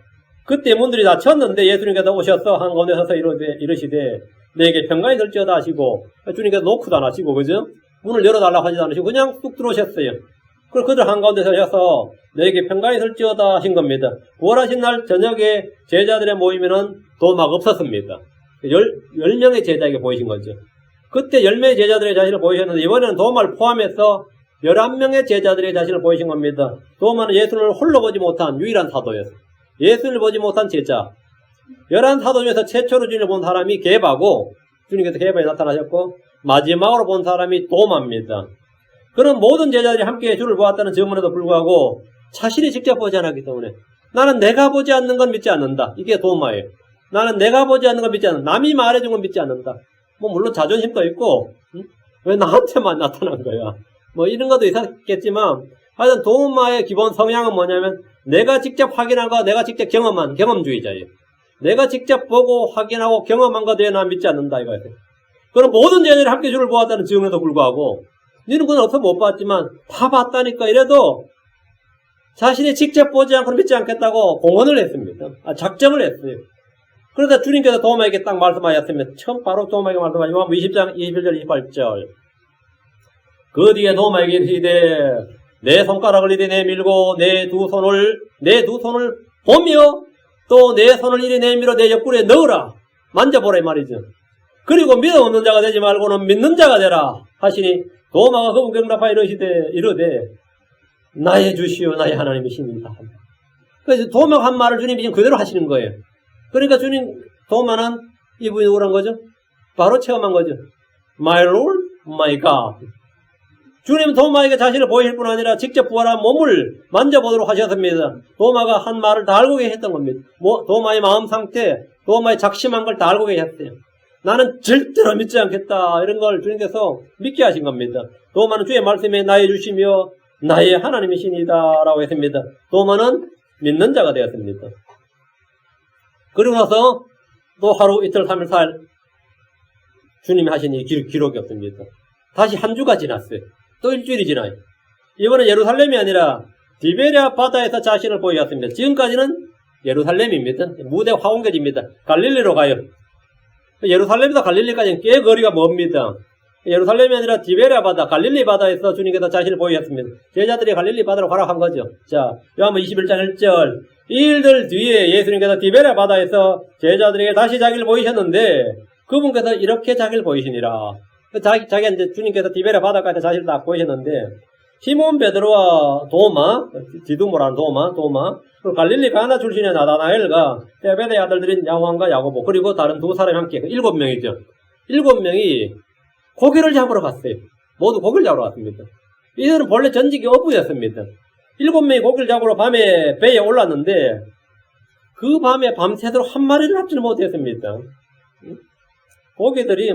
그때 문들이 닫혔는데 예수님께서 오셔서 한가운데 서서 이르시되 내게 평강이 될지어다 하시고, 주님께서 노크도 안 하시고, 그죠? 문을 열어달라고 하지도 않으시고 그냥 쑥 들어오셨어요. 그리고 그들 한가운데 서셔서 내게 평강이 될지어다 하신 겁니다. 부활하신 날 저녁에 제자들의 모임에는 도마가 없었습니다. 10명의 제자에게 보이신 거죠. 그때 10명의 제자들의 자신을 보이셨는데 이번에는 도마를 포함해서 11명의 제자들의 자신을 보이신 겁니다. 도마는 예수를 홀로 보지 못한 유일한 사도였어요. 예수를 보지 못한 제자. 11사도 중에서 최초로 주님을 본 사람이 게바고, 주님께서 게바에 나타나셨고, 마지막으로 본 사람이 도마입니다. 그런 모든 제자들이 함께 주를 보았다는 증언에도 불구하고 자신이 직접 보지 않았기 때문에 나는 내가 보지 않는 건 믿지 않는다. 이게 도마예요. 나는 내가 보지 않는 건 믿지 않는다. 남이 말해준 건 믿지 않는다. 뭐 물론 자존심도 있고, 왜 나한테만 나타난 거야. 뭐 이런 것도 있었겠지만 하여튼 도마의 기본 성향은 뭐냐면 내가 직접 확인한 거, 내가 직접 경험한 경험주의자예요. 내가 직접 보고 확인하고 경험한 것 외에 난 믿지 않는다 이거예요. 그럼 모든 제자들이 함께 주를 보았다는 증언에도 불구하고 너는 그건 없어 못 봤지만 다 봤다니까 이래도 자신이 직접 보지 않고 믿지 않겠다고 공언을 했습니다. 작정을 했어요. 그러다 주님께서 도마에게 딱 말씀하셨습니다. 처음 바로 도마에게 말씀하신 요한복음 20장 21절 28절. 그 뒤에 도마에게 이르시되 내 손가락을 이리 내밀고 내 두 손을 보며 또 내 손을 이리 내밀어 내 옆구리에 넣으라. 만져보라 이 말이죠. 그리고 믿음 없는 자가 되지 말고는 믿는 자가 되라 하시니 도마가 그분께 응답하여 이르되 나의 주시오 나의 하나님이십니다. 그래서 도마가 한 말을 주님이 지금 그대로 하시는 거예요. 그러니까 도마는 이분이 누구란 거죠? 바로 체험한 거죠. My Lord, my God. 주님은 도마에게 자신을 보이실 뿐 아니라 직접 부활한 몸을 만져보도록 하셨습니다. 도마가 한 말을 다 알고 계셨던 겁니다. 도마의 마음 상태, 도마의 작심한 걸 다 알고 계셨어요. 나는 절대로 믿지 않겠다. 이런 걸 주님께서 믿게 하신 겁니다. 도마는 주의 말씀에 나의 주시며 나의 하나님이시니다 라고 했습니다. 도마는 믿는 자가 되었습니다. 그리고 나서 또 하루 이틀 3일 4일 주님이 하신 이 기록이 없습니다. 다시 한 주가 지났어요. 또 일주일이 지나요. 이번엔 예루살렘이 아니라 디베랴 바다에서 자신을 보였습니다. 지금까지는 예루살렘입니다. 무대 화옮겨집니다. 갈릴리로 가요. 예루살렘에서 갈릴리까지는 꽤 거리가 멉니다. 예루살렘이 아니라 디베랴 바다, 갈릴리 바다에서 주님께서 자신을 보였습니다. 제자들이 갈릴리 바다로 가라고 한 거죠. 자, 요한복음 21장 1절. 이 일들 뒤에 예수님께서 디베랴 바다에서 제자들에게 다시 자기를 보이셨는데 그분께서 이렇게 자기를 보이시니라. 자기한테 주님께서 디베랴 바다까지 자신을 딱 보이셨는데 시몬 베드로와 도마, 디두모라는 도마, 그리고 갈릴리 가나 출신의 나다나엘과 세베대의 아들들인 야호한과 야고보 그리고 다른 두 사람이 함께 7명이죠. 7명이 고기를 잡으러 갔어요. 모두 고기를 잡으러 갔습니다. 이들은 본래 전직이 어부였습니다. 7명이 고기를 잡으러 밤에 배에 올랐는데 그 밤에 밤새도록 한 마리를 잡지는 못했습니다. 고기들이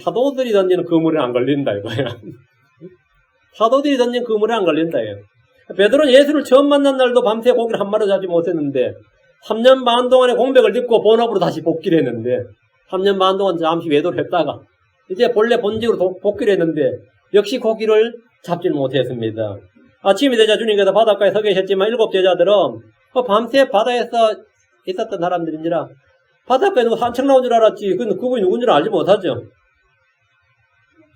사도들이 던지는 그물에 안 걸린다 이거야. 사도들이 던진 그물에 안 걸린다 이거야. 베드로는 예수를 처음 만난 날도 밤새 고기를 한 마리 잡지 못했는데 3년 반 동안의 공백을 딛고 본업으로 다시 복귀를 했는데 3년 반 동안 잠시 외도를 했다가 이제 본래 본직으로 복귀를 했는데 역시 고기를 잡지는 못했습니다. 아침이 되자 주님께서 바닷가에 서 계셨지만 7 제자들은 밤새 바다에서 있었던 사람들인지라 바닷가에 누구 산책 나온 줄 알았지 그분이 누군지는 알지 못하죠.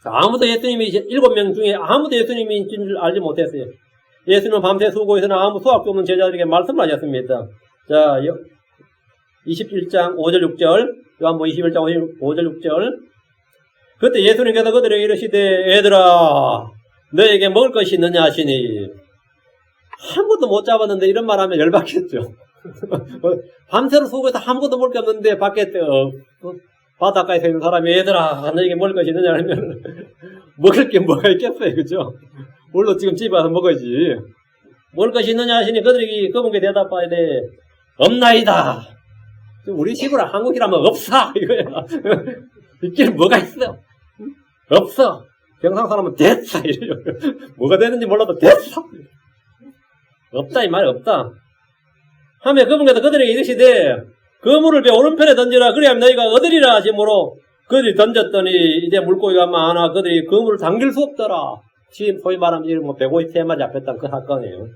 아무도 예수님이 7명 중에 아무도 예수님인 줄 알지 못했어요. 예수님은 밤새 수고해서는 아무 수학도 없는 제자들에게 말씀을 하셨습니다. 자, 21장 5절 6절 요한복음 21장 5절 6절 그때 예수님께서 그들에게 이르시되 얘들아 너에게 먹을 것이 있느냐 하시니 아무것도 못 잡았는데 이런 말 하면 열받겠죠. 밤새로 수고해서 아무것도 먹을 게 없는데 밖에 바닷가에 서 있는 사람이 얘들아 너에게 먹을 것이 있느냐 하면 먹을 게 뭐가 있겠어요. 그죠? 물론 지금 집에 와서 먹어야지. 먹을 것이 있느냐 하시니 그들이 그분께 대답하야 돼. 없나이다. 우리 식으로 한국이라면 없어 이거야. 있기는 뭐가 있어? 없어. 경상 사람은 됐어 이래요. 뭐가 되는지 몰라도 됐어. 없다 이 말 없다. 하면 그분께서 그들에게 이르시되 그물을 배 오른편에 던지라 그리하면 너희가 얻으리라 하심으로 그들이 던졌더니 이제 물고기가 많아 그들이 그물을 당길 수 없더라. 지금 소위 말하면 지금 153마리 잡혔다는 그 사건이에요.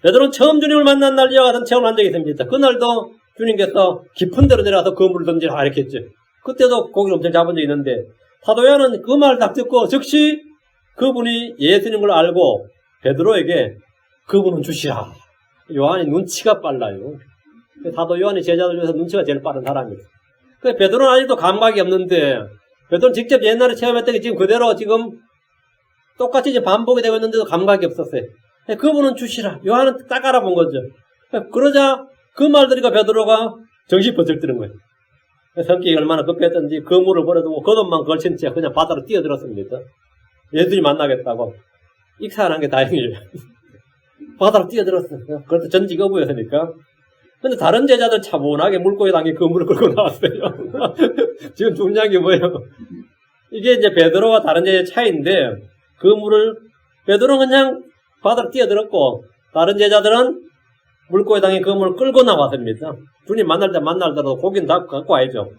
베드로는 처음 주님을 만난 날 이와 같은 체험을 한 적이 있습니다. 그날도 주님께서 깊은 데로 내려가서 그물을 던지라 이렇게 했죠. 그때도 고기를 엄청 잡은 적이 있는데 사도 요한은 그 말을 딱 듣고 즉시 그분이 예수님인 걸 알고 베드로에게 그분은 주시라. 요한이 눈치가 빨라요. 사도 요한이 제자들 중에서 눈치가 제일 빠른 사람이에요. 베드로는 아직도 감각이 없는데 베드로는 직접 옛날에 체험했던 게 지금 그대로 지금 똑같이 이제 반복이 되고 있는데도 감각이 없었어요. 그분은 주시라. 요한은 딱 알아본 거죠. 그러자 그 말 들으니까 베드로가 정신 번쩍 드는 거예요. 성격이 얼마나 급했던지 그물을 버려두고 겉옷만 걸친 채 그냥 바다로 뛰어들었습니다. 예수님 만나겠다고. 익사한 게 다행이에요. 바다로 뛰어들었어. 그래도 전직 어부였으니까. 근데 다른 제자들 차분하게 물고기 당에 그물을 끌고 나왔어요. 지금 중요한 게 뭐예요? 이게 이제 베드로와 다른 제자의 차이인데 그물을 베드로는 그냥 바다로 뛰어들었고 다른 제자들은 물고기 당에 그물을 끌고 나왔습니다. 주님 만날 때 만날더라도 고기는 다 갖고 와야죠.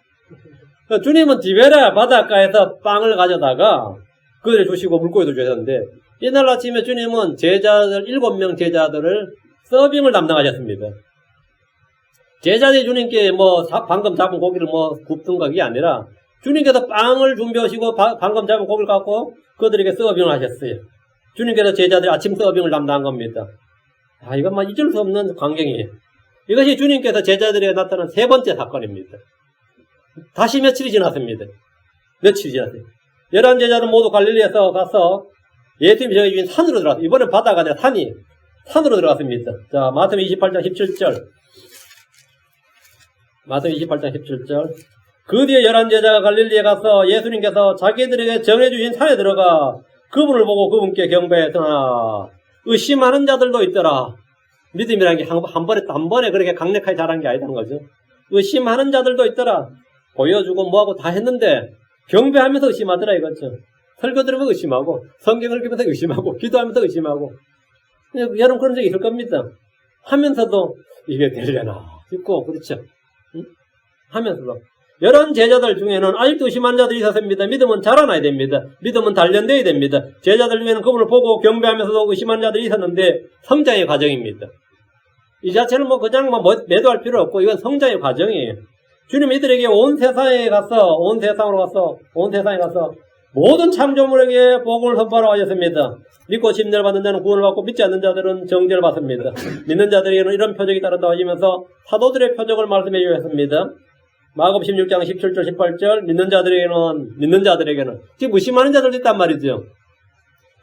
주님은 디베랴 바닷가에서 빵을 가져다가 그들에 주시고 물고기도 주셨는데 이날 아침에 주님은 제자들 7명 제자들을 서빙을 담당하셨습니다. 제자들이 주님께 방금 잡은 고기를 굽든가 그게 아니라 주님께서 빵을 준비하시고 방금 잡은 고기를 갖고 그들에게 서빙을 하셨어요. 주님께서 제자들이 아침 서빙을 담당한 겁니다. 이건 잊을 수 없는 광경이에요. 이것이 주님께서 제자들에게 나타난 세 번째 사건입니다. 다시 며칠이 지났습니다. 며칠이 지났어요. 11 제자는 모두 갈릴리에서 가서 예수님이 정해주신 산으로 들어갔어요. 이번엔 바다가 아니라 산으로 들어갔습니다. 자, 마태복음 28장 17절. 마태복음 28장 17절. 그 뒤에 11 제자가 갈릴리에 가서 예수님께서 자기들에게 정해주신 산에 들어가 그분을 보고 그분께 경배했으나 의심하는 자들도 있더라. 믿음이라는 게 한 번에 그렇게 강력하게 자란 게 아니라는 거죠. 의심하는 자들도 있더라. 보여주고 뭐하고 다 했는데 경배하면서 의심하더라 이거죠. 설교 들으면 의심하고 성경 읽으면서 의심하고 기도하면서 의심하고 여러분 그런 적이 있을 겁니다. 하면서도 이게 되려나 싶고 그렇죠. 응? 하면서도 11 제자들 중에는 아직도 의심하는 자들이 있었습니다. 믿음은 자라나야 됩니다. 믿음은 단련되어야 됩니다. 제자들 중에는 그분을 보고 경배하면서도 의심하는 자들이 있었는데 성장의 과정입니다. 이 자체는 그냥 매도할 필요 없고 이건 성장의 과정이에요. 주님이 이들에게 온 세상으로 가서 모든 창조물에게 복음을 선포하러 하셨습니다. 믿고 침례를 받는 자는 구원을 받고 믿지 않는 자들은 정죄를 받습니다. 믿는 자들에게는 이런 표적이 따른다고 하시면서 사도들의 표적을 말씀해 주셨습니다. 마가복음 16장 17절 18절 믿는 자들에게는 지금 의심하는 자들도 있단 말이죠.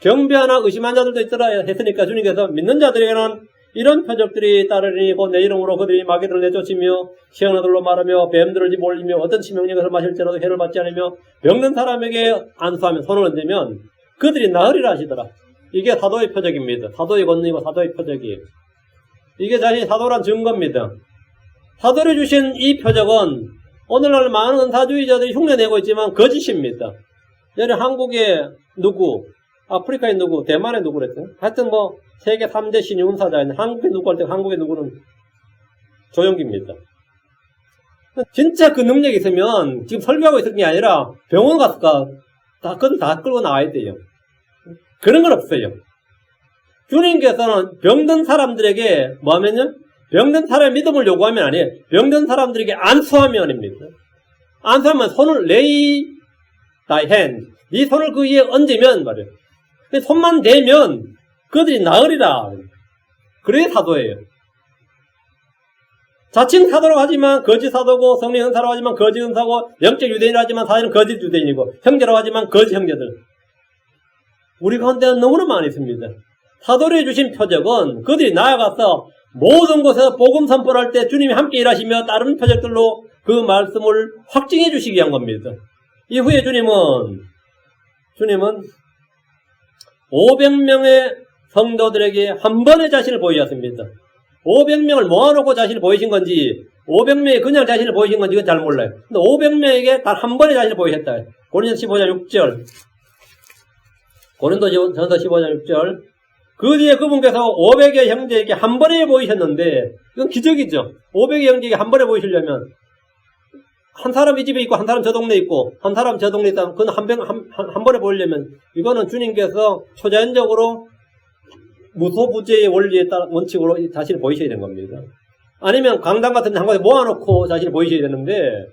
경배하나 의심하는 자들도 있더라 했으니까 주님께서 믿는 자들에게는 이런 표적들이 따르니 곧 내 이름으로 그들이 마귀들을 내쫓으며 시험들로 말하며 뱀들을 몰리며 어떤 치명력을 마실지라도 해를 받지 않으며 병든 사람에게 안수하며 손을 얹으면 그들이 나으리라 하시더라. 이게 사도의 표적입니다. 사도의 권능이고 사도의 표적이에요. 이게 자신이 사도란 증거입니다. 사도를 주신 이 표적은 오늘날 많은 은사주의자들이 흉내내고 있지만 거짓입니다. 예를 한국에 누구, 아프리카에 누구, 대만에 누구 그랬어요. 하여튼 세계 3대 신유 은사자인 한국에 누구 할 때 한국에 누구는 조영기입니다. 진짜 그 능력이 있으면 지금 설교하고 있을 게 아니라 병원 가서 다 끌고 나와야 돼요. 그런 건 없어요. 주님께서는 병든 사람들에게 뭐하면요? 병든 사람의 믿음을 요구하면 아니에요. 병든 사람들에게 안수하면입니다. 안수하면 손을 lay thy hand. 네 손을 그 위에 얹으면 말이에요. 손만 대면 그들이 나으리라. 그래 사도예요. 자칭 사도라고 하지만 거짓 사도고 성령 은사라고 하지만 거짓 은사고 영적 유대인이라고 하지만 사실은 거짓 유대인이고 형제라고 하지만 거짓 형제들. 우리 가운데는 너무나 많이 있습니다. 사도를 해주신 표적은 그들이 나아가서 모든 곳에서 복음 선포를 할 때 주님이 함께 일하시며 다른 표적들로 그 말씀을 확증해 주시기 위한 겁니다. 이후에 주님은 500명의 성도들에게 한 번에 자신을 보이셨습니다. 500명을 모아놓고 자신을 보이신 건지 500명이 그냥 자신을 보이신 건지 이건 잘 몰라요. 근데 500명에게 단 한 번에 자신을 보이셨다. 고린도전서 15장 6절. 그 뒤에 그분께서 500의 형제에게 한 번에 보이셨는데, 이건 기적이죠. 500의 형제에게 한 번에 보이시려면, 한 사람 이 집에 있고, 한 사람 저 동네에 있고, 한 사람 저 동네에 있다면, 그건 한 번에 보이려면, 이거는 주님께서 초자연적으로 무소부재의 원리에 따라 원칙으로 자신을 보이셔야 되는 겁니다. 아니면 강당 같은 데 한 곳에 모아놓고 자신을 보이셔야 되는데,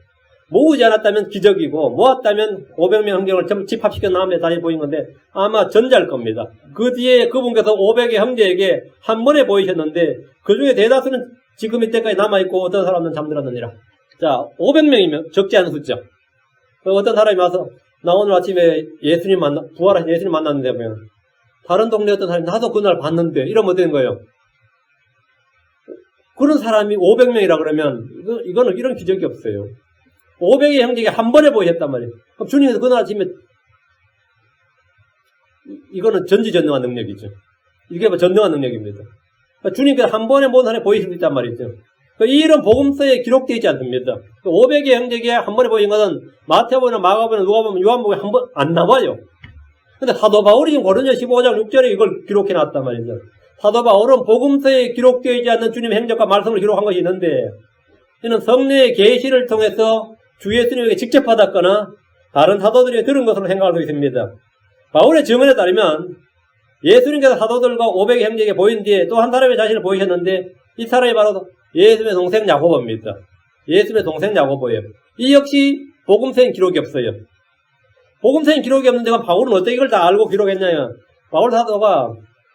모으지 않았다면 기적이고, 모았다면 500명 형제를 전부 집합시켜 나음에 다시 보인 건데, 아마 전자일 겁니다. 그 뒤에 그분께서 500의 형제에게 한 번에 보이셨는데, 그 중에 대다수는 지금 이때까지 남아있고, 어떤 사람은 잠들었느니라. 자, 500명이면 적지 않은 숫자. 어떤 사람이 와서, 나 오늘 아침에 부활하신 예수님 만났는데, 보면, 다른 동네 어떤 사람이 나도 그날 봤는데, 이러면 어떻게 된 거예요? 그런 사람이 500명이라 그러면, 이거는 이런 기적이 없어요. 500의 형제에게 한 번에 보이셨단 말이에요. 그럼 주님께서 그날 아침에, 이거는 전지전능한 능력이죠. 이게 전능한 능력입니다. 주님께서 한 번에 모든 사람에 보이실 수 있단 말이죠. 이런 복음서에 기록되어 있지 않습니다. 500의 형제에게 한 번에 보인 것은 마태복음이나 마가복음이나 누가복음, 요한복음에 한 번 안 나와요. 근데 사도 바울이 지금 고린도 15장 6절에 이걸 기록해 놨단 말이죠. 사도 바울은 복음서에 기록되어 있지 않는 주님의 행적과 말씀을 기록한 것이 있는데, 이는 성령의 계시를 통해서 주 예수님에게 직접 받았거나 다른 사도들이 들은 것으로 생각할 수 있습니다. 바울의 증언에 따르면 예수님께서 사도들과 500의 형제에게 보인 뒤에 또 한 사람의 자신을 보이셨는데, 이 사람이 바로 예수님의 동생 야고보입니다. 예수님의 동생 야고보예요. 이 역시 복음서엔 기록이 없어요. 복음서엔 기록이 없는데 바울은 어떻게 이걸 다 알고 기록했냐면, 바울 사도가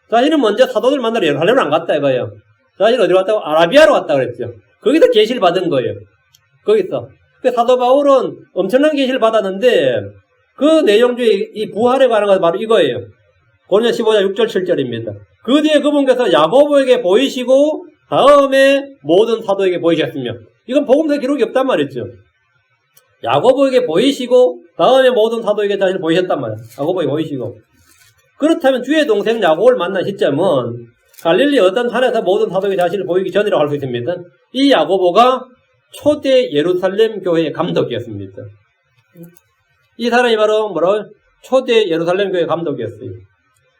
자신은 먼저 사도들 만나러 예루살렘을 안 갔다 이거예요. 자신은 어디로 갔다고? 아라비아로 갔다 그랬죠. 거기서 계시를 받은 거예요. 거기서. 사도 바울은 엄청난 계시를 받았는데, 그 내용 중에 이 부활에 관한 것은 바로 이거예요. 고린도 15장 6절 7절입니다. 그 뒤에 그분께서 야고보에게 보이시고 다음에 모든 사도에게 보이셨으며, 이건 복음서 기록이 없단 말이죠. 야고보에게 보이시고 다음에 모든 사도에게 자신을 보이셨단 말이에요. 야고보에게 보이시고. 그렇다면 주의 동생 야고보를 만난 시점은 갈릴리 어떤 산에서 모든 사도에게 자신을 보이기 전이라고 할 수 있습니다. 이 야고보가 초대 예루살렘 교회의 감독이었습니다. 이 사람이 바로 초대 예루살렘 교회 감독이었어요.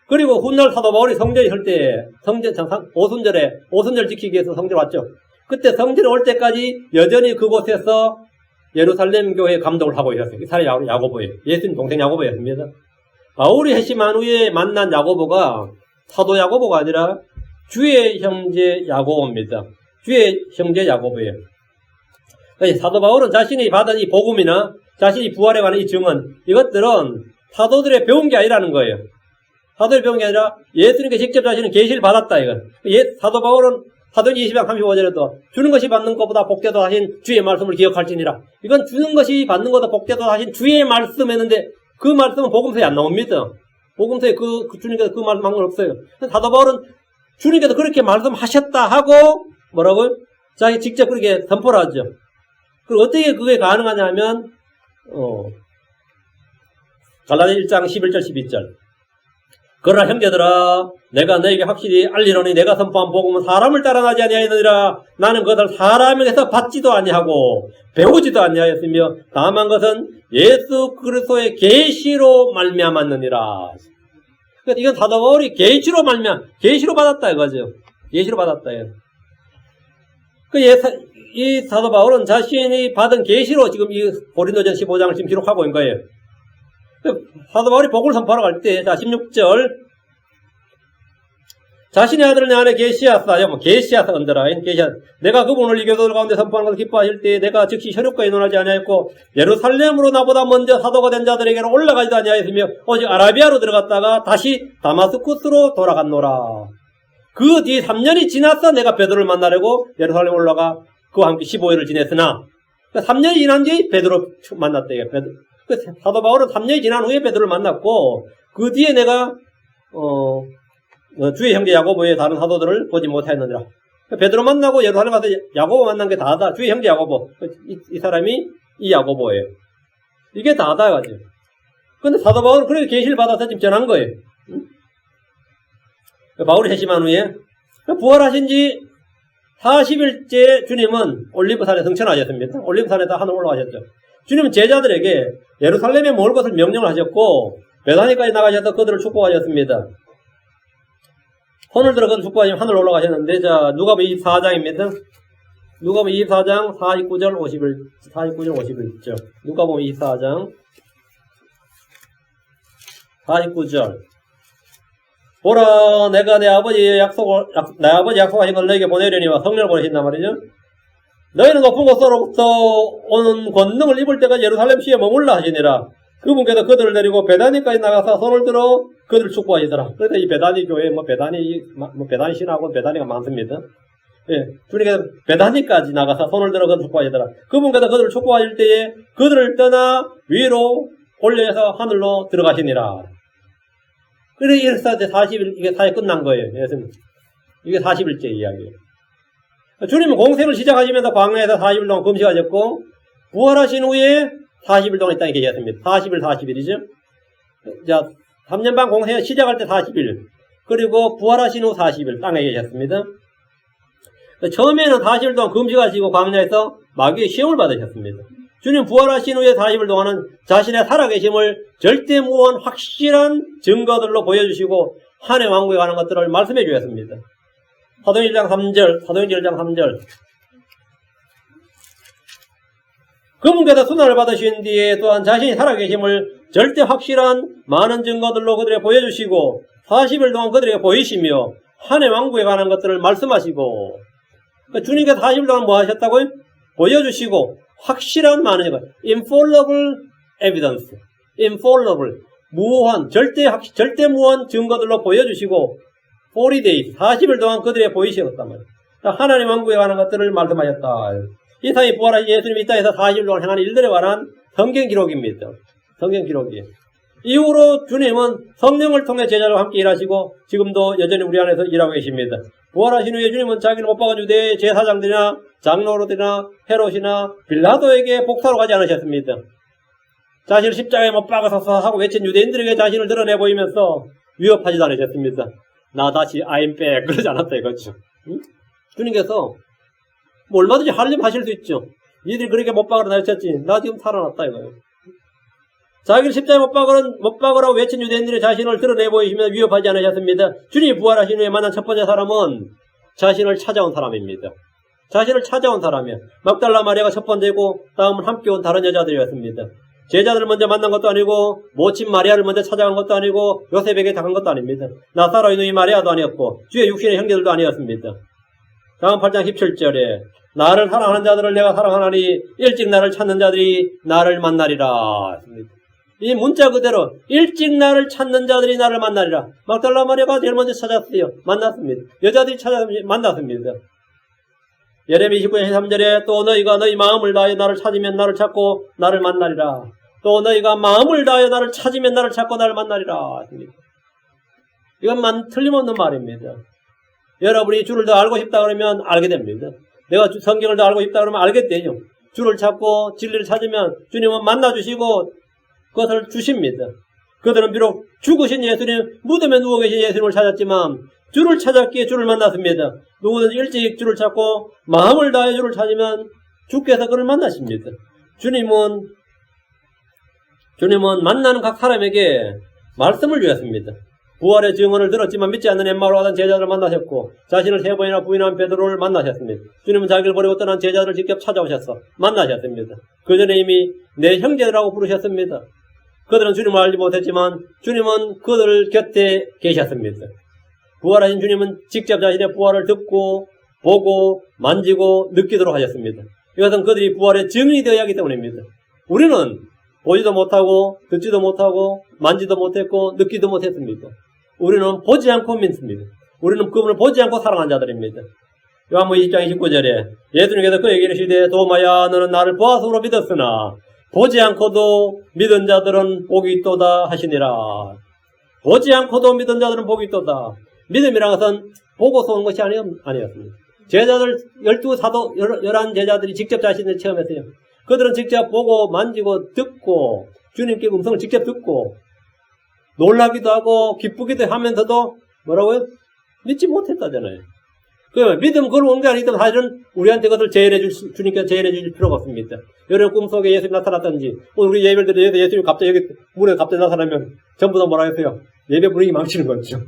그리고 훗날 사도 바울이 성전에 있을 때, 오순절 지키기 위해서 성전 왔죠. 그때 성전에 올 때까지 여전히 그곳에서 예루살렘 교회 감독을 하고 있었어요. 이 사람이 야고보예요. 예수님 동생 야고보였습니다. 바울이 회심한 후에 만난 야고보가 사도 야고보가 아니라 주의 형제 야고보입니다. 주의 형제 야고보예요. 사도 바울은 자신이 받은 이 복음이나 자신이 부활에 관한 이 증언, 이것들은 사도들의 배운 게 아니라는 거예요. 사도들의 배운 게 아니라 예수님께 직접 자신은 계시를 받았다 이건. 사도 바울은 사도행 20장 35절에도 주는 것이 받는 것보다 복되도 하신 주의 말씀을 기억할지니라. 이건 주는 것이 받는 것보다 복되도 하신 주의 말씀 했는데, 그 말씀은 복음서에 안 나옵니다. 복음서에 주님께서 그 말씀 한 건 없어요. 사도 바울은 주님께서 그렇게 말씀하셨다 하고 뭐라고요? 자기 직접 그렇게 선포를 하죠. 그리고 어떻게 그게 가능하냐면, 갈라디아 1장 11절 12절. 그러나 형제들아, 내가 너에게 확실히 알리노니 내가 선포한 복음은 사람을 따라 나지 아니하였느니라. 나는 그것을 사람에게서 받지도 아니하고 배우지도 아니하였으며 다만 것은 예수 그리스도의 계시로 말미암았느니라. 그러니까 이건 사도 바울이 계시로 받았다 이거죠. 계시로 받았다. 이 사도 바울은 자신이 받은 계시로 지금 이 고린도전 15장을 지금 기록하고 있는 거예요. 사도 바울이 복음을 선포하러 갈 때, 자, 16절. 자신의 아들을 내 안에 계시하사, 계시하사 언더라인, 계시하사. 내가 그분을 이 교도들 가운데 선포하는 것을 기뻐하실 때, 내가 즉시 혈육과 의논하지 아니하였고, 예루살렘으로 나보다 먼저 사도가 된 자들에게는 올라가지도 아니하였으며, 오직 아라비아로 들어갔다가 다시 다마스쿠스로 돌아갔노라. 그 뒤 3년이 지나서 내가 베드로를 만나려고 예루살렘 올라가 그와 함께 15일을 지냈으나, 3년이 지난 뒤에 베드로 만났다, 이게 베드로. 사도 바울은 3년이 지난 후에 베드로를 만났고, 그 뒤에 내가 주의 형제 야고보의 다른 사도들을 보지 못하였느니라. 베드로 만나고 예루살렘 가서 야고보 만난 게 다다. 주의 형제 야고보. 이 사람이 이 야고보예요. 이게 다다 가지고. 근데 사도 바울은 그렇게 계시를 받아서 지금 전한 거예요. 바울이 회심한 후에 부활하신 지 40일째 주님은 올리브산에 승천하셨습니다. 올리브산에다 하늘 올라가셨죠. 주님은 제자들에게 예루살렘에 모을 것을 명령을 하셨고 베다니까지 나가셔서 그들을 축복하셨습니다. 손을 들어 그들 축복하시면 하늘 올라가셨는데, 자, 누가복음 24장입니다. 누가복음 24장 49절 51절. 누가복음 24장 49절. 보라, 내가 내 아버지 약속하신 걸 너에게 보내려니와 성령을 보내신단 말이죠. 너희는 높은 곳으로부터 오는 권능을 입을 때가 예루살렘 시에 머물라 하시니라. 그분께서 그들을 데리고 베다니까지 나가서 손을 들어 그들을 축복하시더라. 그래서 이 베다니 교회, 베다니 신학원 베다니가 많습니다. 예, 주님께서 베다니까지 나가서 손을 들어 그들을 축복하시더라. 그분께서 그들을 축복하실 때에 그들을 떠나 위로 올려서 하늘로 들어가시니라. 그래, 이래서 40일, 이게 사회 끝난 거예요. 이게 40일째 이야기예요. 주님은 공생을 시작하시면서 광야에서 40일 동안 금식하셨고, 부활하신 후에 40일 동안 이 땅에 계셨습니다. 40일, 40일이죠. 자, 3년 반 공생 시작할 때 40일, 그리고 부활하신 후 40일 땅에 계셨습니다. 처음에는 40일 동안 금식하시고 광야에서 마귀의 시험을 받으셨습니다. 주님 부활하신 후에 40일 동안은 자신의 살아계심을 절대무한 확실한 증거들로 보여주시고 한해 왕국에 가는 것들을 말씀해 주셨습니다. 사도행전 1장 3절. 그분께서 순환을 받으신 뒤에 또한 자신이 살아계심을 절대 확실한 많은 증거들로 그들에게 보여주시고 40일 동안 그들에게 보이시며 한해 왕국에 관한 것들을 말씀하시고, 주님께서 40일 동안 뭐 하셨다고요? 보여주시고 확실한 많은 증거, infallible evidence, infallible, 무한, 절대무한 증거들로 보여주시고 40 days, 40일 동안 그들에게 보이셨단 말이에요. 하나님 왕국에 관한 것들을 말씀하셨다. 이 땅에 부활하신 예수님이 이 땅에서 40일 동안 행한 일들에 관한 성경 기록입니다. 성경 기록이에요. 이후로 주님은 성령을 통해 제자들과 함께 일하시고 지금도 여전히 우리 안에서 일하고 계십니다. 부활하신 후에 주님은 자기를 못 박아 유대의 제사장들이나 장로들이나 헤롯이나 빌라도에게 복사로 가지 않으셨습니다. 자신을 십자가에 못 박아서 하고 외친 유대인들에게 자신을 드러내 보이면서 위협하지도 않으셨습니다. 나 다시 I'm back 그러지 않았다 이거죠. 응? 주님께서 뭐 얼마든지 하려면 하실 수 있죠. 니들이 그렇게 못 박으라 나였지. 나 지금 살아났다 이거예요. 자기를 십자가에 못 박으라고 외친 유대인들이 자신을 드러내 보이시며 위협하지 않으셨습니다. 주님이 부활하신 후에 만난 첫 번째 사람은 자신을 찾아온 사람입니다. 자신을 찾아온 사람이에요. 막달라 마리아가 첫 번째고 다음은 함께 온 다른 여자들이었습니다. 제자들을 먼저 만난 것도 아니고 모친 마리아를 먼저 찾아간 것도 아니고 요셉에게 당한 것도 아닙니다. 나사로의 누이 마리아도 아니었고 주의 육신의 형제들도 아니었습니다. 다음 8장 17절에 나를 사랑하는 자들을 내가 사랑하나니 일찍 나를 찾는 자들이 나를 만나리라. 이 문자 그대로 일찍 나를 찾는 자들이 나를 만나리라. 막달라 마리아가 제일 먼저 찾았어요. 만났습니다. 여자들이 찾아서 만났습니다. 예레미 29장 3절에 또 너희가 너희 마음을 다하여 나를 찾으면 나를 찾고 나를 만나리라. 또 너희가 마음을 다하여 나를 찾으면 나를 찾고 나를 만나리라. 이건 틀림없는 말입니다. 여러분이 주를 더 알고 싶다 그러면 알게 됩니다. 내가 성경을 더 알고 싶다 그러면 알게 돼요. 주를 찾고 진리를 찾으면 주님은 만나주시고 그것을 주십니다. 그들은 비록 죽으신 예수님, 무덤에 누워 계신 예수님을 찾았지만 주를 찾았기에 주를 만났습니다. 누구든지 일찍 주를 찾고 마음을 다해 주를 찾으면 주께서 그를 만나십니다. 주님은 만나는 각 사람에게 말씀을 주셨습니다. 부활의 증언을 들었지만 믿지 않는 엠마오로 가던 제자들을 만나셨고 자신을 3번이나 부인한 베드로를 만나셨습니다. 주님은 자기를 버리고 떠난 제자들을 직접 찾아오셔서 만나셨습니다. 그 전에 이미 내 형제들하고 부르셨습니다. 그들은 주님을 알지 못했지만 주님은 그들 곁에 계셨습니다. 부활하신 주님은 직접 자신의 부활을 듣고 보고 만지고 느끼도록 하셨습니다. 이것은 그들이 부활의 증인이 되어야 하기 때문입니다. 우리는 보지도 못하고 듣지도 못하고 만지도 못했고 느끼도 못했습니다. 우리는 보지 않고 믿습니다. 우리는 그분을 보지 않고 살아간 자들입니다. 요한복음 20장 29절에 예수님께서 그에게 이르시되 도마야 너는 나를 보았으므로 믿었으나 보지 않고도 믿은 자들은 복이 있도다 하시니라. 보지 않고도 믿은 자들은 복이 있도다. 믿음이라는 것은 보고서 온 것이 아니었습니다. 제자들 12사도 11제자들이 직접 자신을 체험했어요. 그들은 직접 보고 만지고 듣고 주님께 음성을 직접 듣고 놀라기도 하고 기쁘기도 하면서도 뭐라고요? 믿지 못했다잖아요. 그 믿음 그걸 온 게 아니기 때문에 사실은 우리한테 그것을 주님께서 제일해 주실 필요가 없습니다. 여러분 꿈속에 예수님이 나타났던지 오늘 우리 예배를 드려도 예수님이 갑자기 여기 문에 갑자기 나타나면 전부 다 뭐라 했어요? 예배 분위기 망치는 거죠.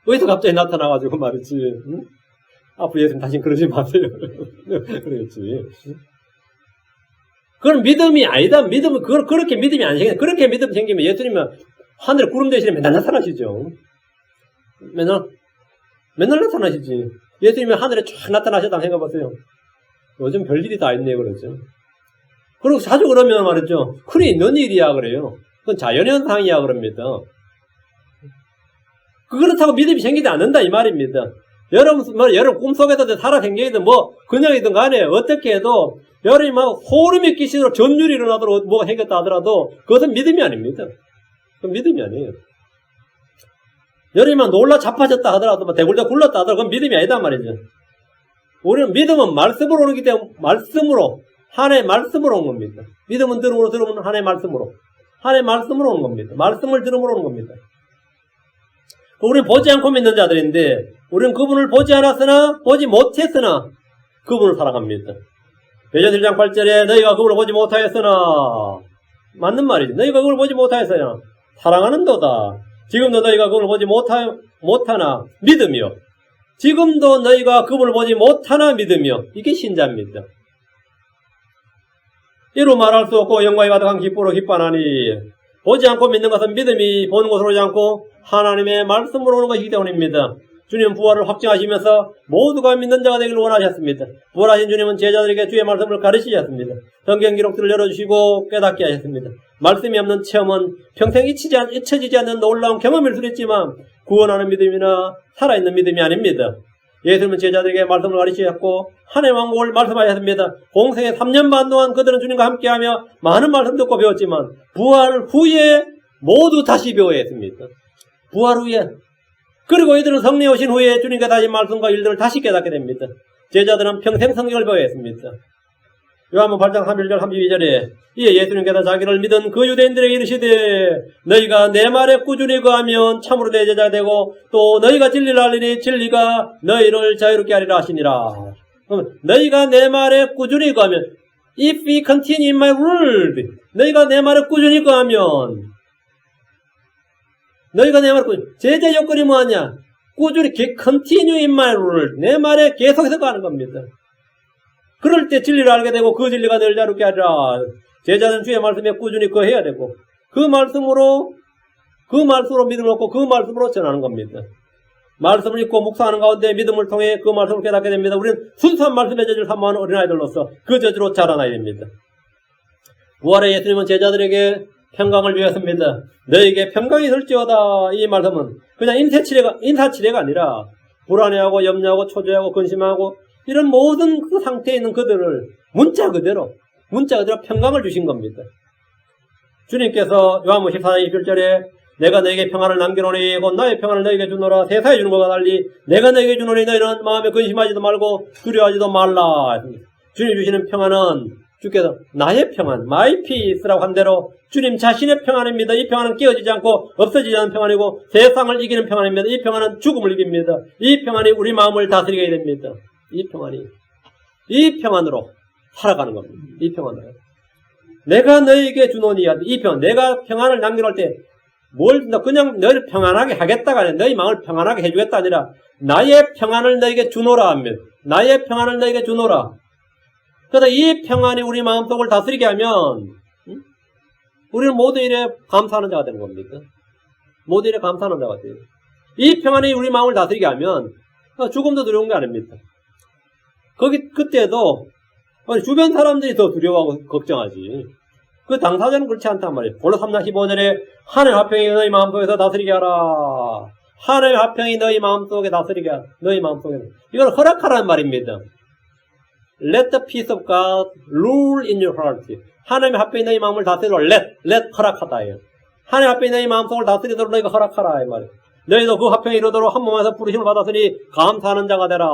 어디서 갑자기 나타나가지고 말이지. 응? 앞으로 예수님 다시 그러지 마세요. 그랬지. 그건 믿음이 아니다. 믿음은, 그렇게 믿음이 안 생겨. 그렇게 믿음 생기면 예수님은 하늘에 구름 대신에 맨날 나타나시죠. 맨날 나타나시지. 예수님이 하늘에 쫙 나타나셨다고 생각해보세요. 요즘 별일이 다 있네, 그러죠. 그리고 자주 그러면 말이죠. 흔히 있는 일이야, 그래요. 그건 자연현상이야, 그럽니다. 그렇다고 믿음이 생기지 않는다, 이 말입니다. 여러분 꿈속에도 살아생경이든 그냥이든 간에 어떻게 해도 여러분이 소름이 끼치도록 전율이 일어나도록 뭐가 생겼다 하더라도 그것은 믿음이 아닙니다. 그건 믿음이 아니에요. 여러분이 놀라 자빠졌다 하더라도 대굴대 굴렀다 하더라도 그건 믿음이 아니다 말이죠. 우리는 믿음은 말씀으로 오기 때문에 하나의 말씀으로 온 겁니다. 믿음은 들으면 하나의 말씀으로 온 겁니다. 말씀을 들음으로 오는 겁니다. 우리는 보지 않고 믿는 자들인데 우리는 그분을 보지 않았으나 보지 못했으나 그분을 사랑합니다. 베드로 1장 8절에 너희가 그분을 보지 못하였으나 맞는 말이지. 너희가 그분을 보지 못하였으나 사랑하는도다. 지금도 너희가 그분을 보지 못하나 믿으며 지금도 너희가 그분을 보지 못하나 믿으며 이게 신자입니다. 이로 말할 수 없고 영광이 가득한 기쁨으로 기뻐하나니 보지 않고 믿는 것은 믿음이 보는 것으로 오지 않고 하나님의 말씀으로 오는 것이기 때문입니다. 주님 부활을 확증하시면서 모두가 믿는 자가 되기를 원하셨습니다. 부활하신 주님은 제자들에게 주의 말씀을 가르치셨습니다. 성경 기록들을 열어주시고 깨닫게 하셨습니다. 말씀이 없는 체험은 평생 잊혀지지 않는 놀라운 경험일 수도 있지만 구원하는 믿음이나 살아있는 믿음이 아닙니다. 예수님은 제자들에게 말씀을 가르치셨고 하나님의 왕국을 말씀하셨습니다. 공생의 3년 반 동안 그들은 주님과 함께하며 많은 말씀 듣고 배웠지만 부활 후에 모두 다시 배워야 했습니다. 부활 후에. 그리고 이들은 성령 오신 후에 주님과 다시 말씀과 일들을 다시 깨닫게 됩니다. 제자들은 평생 성경을 배워야 했습니다. 요한복음 8장 31절 32절에 이에 예수님께서 자기를 믿은 그 유대인들에게 이르시되 너희가 내 말에 꾸준히 거하면 참으로 내 제자가 되고 또 너희가 진리를 알리니 진리가 너희를 자유롭게 하리라 하시니라. 너희가 내 말에 꾸준히 거하면 If we continue in my word 너희가 내 말에 꾸준히 거하면 너희가 내 말에 꾸준히 제자 요건이 뭐하냐? 꾸준히 continue in my word 내 말에 계속해서 거하는 겁니다. 그럴 때 진리를 알게 되고 그 진리가 너희를 자유롭게 하리라. 제자는 주의 말씀에 꾸준히 거해야 되고 그 말씀으로 믿음을 얻고 그 말씀으로 전하는 겁니다. 말씀을 읽고 묵상하는 가운데 믿음을 통해 그 말씀을 깨닫게 됩니다. 우리는 순수한 말씀의 저주를 사모하는 어린아이들로서 그 저주로 자라나야 됩니다. 부활의 예수님은 제자들에게 평강을 주셨습니다. 너에게 평강이 있을지어다. 이 말씀은 그냥 인사치레가 아니라 불안해하고 염려하고 초조해하고 근심하고 이런 모든 그 상태에 있는 그들을 문자 그대로 평강을 주신 겁니다. 주님께서 요한복음 14장 21절에 내가 너에게 평안을 남겨놓으니 곧 나의 평안을 너에게 주노라. 세상에 주는 것과 달리 내가 너에게 주노니 너희는 마음에 근심하지도 말고 두려워하지도 말라. 주님 주시는 평안은 주께서 나의 평안, my peace라고 한 대로 주님 자신의 평안입니다. 이 평안은 깨어지지 않고 없어지지 않는 평안이고 세상을 이기는 평안입니다. 이 평안은 죽음을 이깁니다. 이 평안이 우리 마음을 다스리게 됩니다. 이 평안으로 살아가는 겁니다. 이 평안으로. 내가 너에게 주노니 이 평안, 내가 평안을 남겨놓을 때 뭘 준다? 그냥 너희를 평안하게 하겠다가 아니라 너희 마음을 평안하게 해주겠다 아니라 나의 평안을 너에게 주노라 합니다. 나의 평안을 너에게 주노라. 그래서 이 평안이 우리 마음속을 다스리게 하면 우리는 모든 일에 감사하는 자가 되는 겁니다. 모든 일에 감사하는 자가 돼요. 이 평안이 우리 마음을 다스리게 하면 죽음도 두려운 게 아닙니다. 그때도 주변 사람들이 더 두려워하고 걱정하지. 그 당사자는 그렇지 않단 말이에요. 본로 3장 15절에 하나님의 화평이 너희 마음속에서 다스리게 하라. 하나님의 화평이 너희 마음속에 다스리게 하라. 너희 마음속에. 이걸 허락하라는 말입니다. Let the peace of God rule in your heart. 하나님의 화평이 너희 마음을 다스리도록 let 허락하다예요. 하나님의 화평이 너희 마음속을 다스리도록 너희가 허락하라 이 말이에요. 너희도 그 화평이 이루도록 한 몸에서 부르심을 받았으니 감사하는 자가 되라.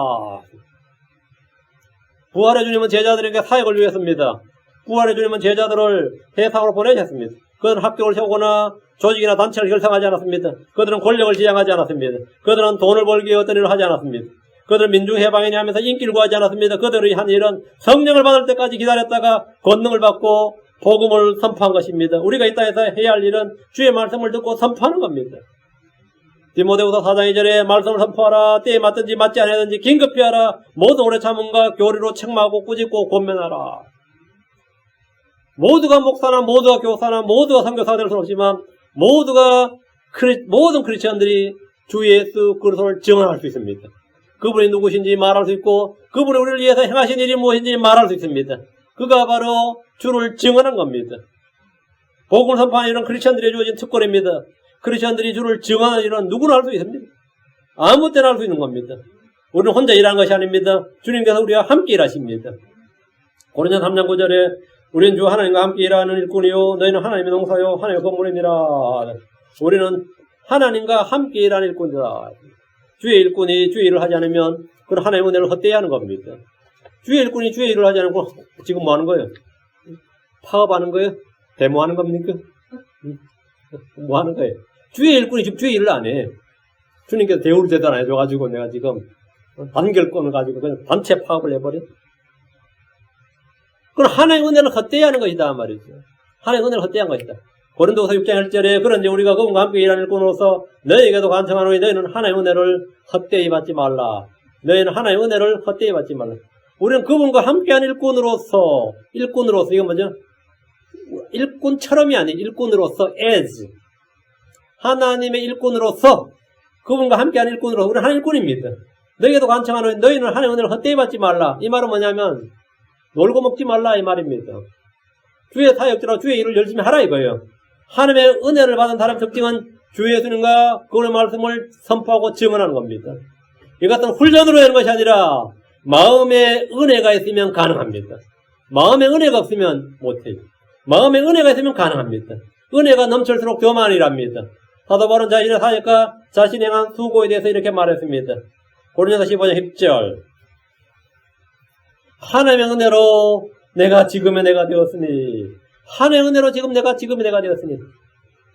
부활의 주님은 제자들에게 사역을 주셨습니다. 부활의 주님은 제자들을 세상으로 보내셨습니다. 그들은 학교를 세우거나 조직이나 단체를 결성하지 않았습니다. 그들은 권력을 지향하지 않았습니다. 그들은 돈을 벌기 위해 어떤 일을 하지 않았습니다. 그들은 민중해방이니 하면서 인기를 구하지 않았습니다. 그들의 한 일은 성령을 받을 때까지 기다렸다가 권능을 받고 복음을 선포한 것입니다. 우리가 이 땅에서 해야 할 일은 주의 말씀을 듣고 선포하는 겁니다. 디모데후서 4장 2절에 말씀을 선포하라. 때에 맞든지 맞지 않든지 긴급히 하라. 모든 오래 참음과 교리로 책망하고 꾸짖고 권면하라. 모두가 목사나 모두가 교사나 모두가 선교사가 될 수는 없지만 모든 크리스천들이 주 예수 그리스도를 증언할 수 있습니다. 그분이 누구신지 말할 수 있고 그분이 우리를 위해서 행하신 일이 무엇인지 말할 수 있습니다. 그가 바로 주를 증언한 겁니다. 복음을 선포하는 이런 크리스천들이 주어진 특권입니다. 크리스천들이 주를 증언하는 일은 누구나 할 수 있습니다. 아무 때나 할 수 있는 겁니다. 우리는 혼자 일하는 것이 아닙니다. 주님께서 우리와 함께 일하십니다. 고린도서 3장 9절에 우리는 주 하나님과 함께 일하는 일꾼이요 너희는 하나님의 농사요 하나님의 건물이니라. 우리는 하나님과 함께 일하는 일꾼이다. 주의 일꾼이 주의 일을 하지 않으면 그건 하나님의 은혜를 헛되이 하는 겁니다. 주의 일꾼이 주의 일을 하지 않고 지금 뭐 하는 거예요? 파업하는 거예요? 데모하는 겁니까? 뭐 하는 거예요? 주의 일꾼이 지금 주의 일을 안 해. 주님께서 대우를 제대로 안 해줘가지고 내가 지금 단결권을 가지고 그냥 단체 파업을 해버려? 그건 하나님의 은혜를 헛되이 하는 것이다 말이죠. 하나님의 은혜를 헛되이 한 것이다. 고린도서 6장 1절에 그런데 우리가 그분과 함께 일하는 일꾼으로서 너희에게도 간청하노니 너희는 하나님의 은혜를 헛되이 받지 말라. 너희는 하나님의 은혜를 헛되이 받지 말라. 우리는 그분과 함께하는 일꾼으로서 이건 뭐죠? 일꾼처럼이 아닌 일꾼으로서 as 하나님의 일꾼으로서 그분과 함께하는 일꾼으로서 우리는 하나님의 일꾼입니다. 너희에게도 간청하노니 너희는 하나님의 은혜를 헛되이 받지 말라. 이 말은 뭐냐면 놀고 먹지 말라 이 말입니다. 주의 사역자로 주의 일을 열심히 하라 이거예요. 하나님의 은혜를 받은 사람의 특징은 주 예수님과 그분의 말씀을 선포하고 증언하는 겁니다. 이것은 훈련으로 되는 것이 아니라 마음에 은혜가 있으면 가능합니다. 마음에 은혜가 없으면 못해요. 마음에 은혜가 있으면 가능합니다. 은혜가 넘칠수록 더 많이랍니다. 사도 바울은 자신의 사역과 자신의 행한 수고에 대해서 이렇게 말했습니다. 고린도서 15장 10절 하나님의 은혜로 내가 지금의 내가 되었으니 하나님의 은혜로 지금 내가 지금의 내가 되었으니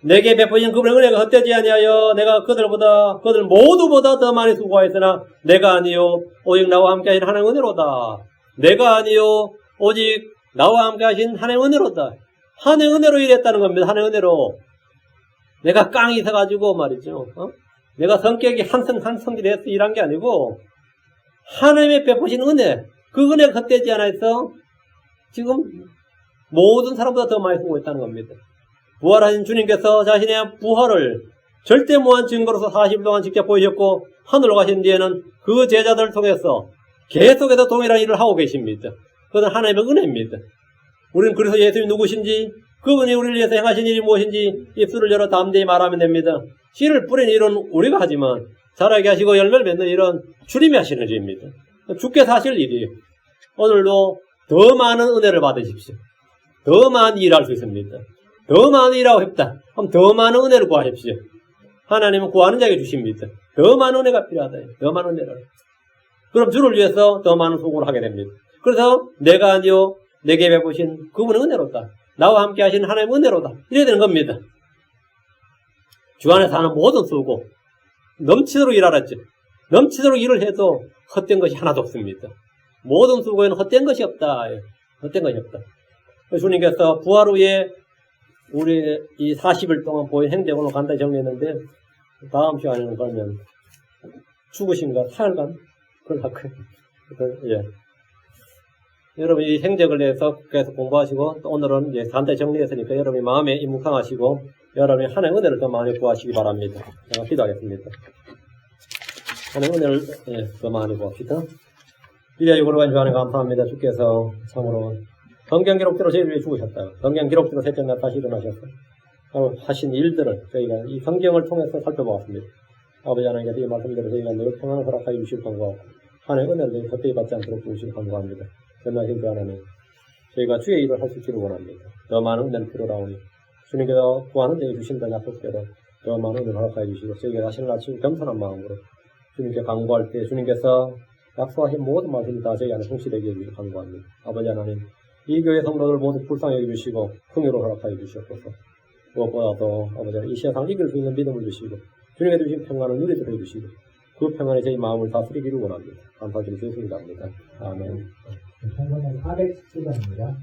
내게 베푸신 그분의 은혜가 헛되지 아니하여 내가 그들 모두보다 더 많이 수고하였으나 내가 아니요 오직 나와 함께 하신 하나님의 은혜로다. 내가 아니요 오직 나와 함께 하신 하나님의 은혜로다. 하나님의 은혜로 일했다는 겁니다. 하나님의 은혜로. 내가 깡이 있어가지고 말이죠. 내가 성격이 한성질이 해서 일한 게 아니고 하나님의 베푸신 은혜 그 은혜가 헛되지 않아서 지금 모든 사람보다 더 많이 수고했다는 겁니다. 부활하신 주님께서 자신의 부활을 절대 무한 증거로서 40일 동안 직접 보이셨고 하늘로 가신 뒤에는 그 제자들을 통해서 계속해서 동일한 일을 하고 계십니다. 그것은 하나님의 은혜입니다. 우리는 그래서 예수님이 누구신지 그분이 우리를 위해서 행하신 일이 무엇인지 입술을 열어 담대히 말하면 됩니다. 씨를 뿌리는 일은 우리가 하지만 자라게 하시고 열매를 맺는 일은 주님이 하시는 일입니다. 주께서 하실 일이에요. 오늘도 더 많은 은혜를 받으십시오. 더 많이 일할 수 있습니다. 더 많이 일하고 싶다. 그럼 더 많은 은혜를 구하십시오. 하나님은 구하는 자에게 주십니다. 더 많은 은혜가 필요하다. 더 많은 은혜를. 그럼 주를 위해서 더 많은 수고를 하게 됩니다. 그래서 내가 아니요 내게 베푸신 그분의 은혜로다. 나와 함께 하시는 하나님의 은혜로다. 이래야 되는 겁니다. 주 안에서 하는 모든 수고 넘치도록 일하랬죠. 넘치도록 일을 해도 헛된 것이 하나도 없습니다. 모든 수고에는 헛된 것이 없다. 헛된 것이 없다. 주님께서 부활 후에 우리 이 40일 동안 보인 행적으로 간단히 정리했는데 다음 시간에는 그러면 죽으신가 사흘간 그걸 할 거예요. 예. 여러분 이 행적을 대해서 계속 공부하시고 또 오늘은 이제 간단히 정리했으니까 여러분이 마음에 입묵상하시고 여러분이 하나님의 은혜를 더 많이 구하시기 바랍니다. 제가 기도하겠습니다. 하나님의 은혜를 더 많이 구합시다. 위대하고 거룩한 주 하나님 감사합니다. 주께서 참으로 성경 기록대로 저희를 위해 죽으셨다. 성경 기록대로 셋째 날 다시 일어나셔서 하신 일들을 저희가 이 성경을 통해서 살펴보았습니다. 아버지 하나님께서 이 말씀대로 저희가 늘 평안을 허락하여 주시길 간구하고 하나님의 은혜를 헛되이 받지 않도록 도우시길 간구합니다. 전하신 주 하나님 저희가 주의 일을 할 수 있기를 원합니다. 더 많은 은혜를 필요로하오니 주님께서 구하는 자에게 주신다는 약속대로 더 많은 은혜를 허락하여 주시고 저희가 자신을 낮추고 겸손한 마음으로 주님께 간구할 때 주님께서 약속하신 모든 말씀이 다 저희 안에 성취되게 해주시길 간구합니다. 아버지 하나님 이 교회 성도들 모두 불쌍히 여겨주시고 풍요로 허락하여 주시옵소서. 무엇보다도 아버지 이 세상 이길 수 있는 믿음을 주시고 주님께 주신 평안을 누리도록 해주시고 그 평안이 저희 마음을 다스리기를 원합니다. 감사드리며 주님께 합니다. 아멘. 417번입니다.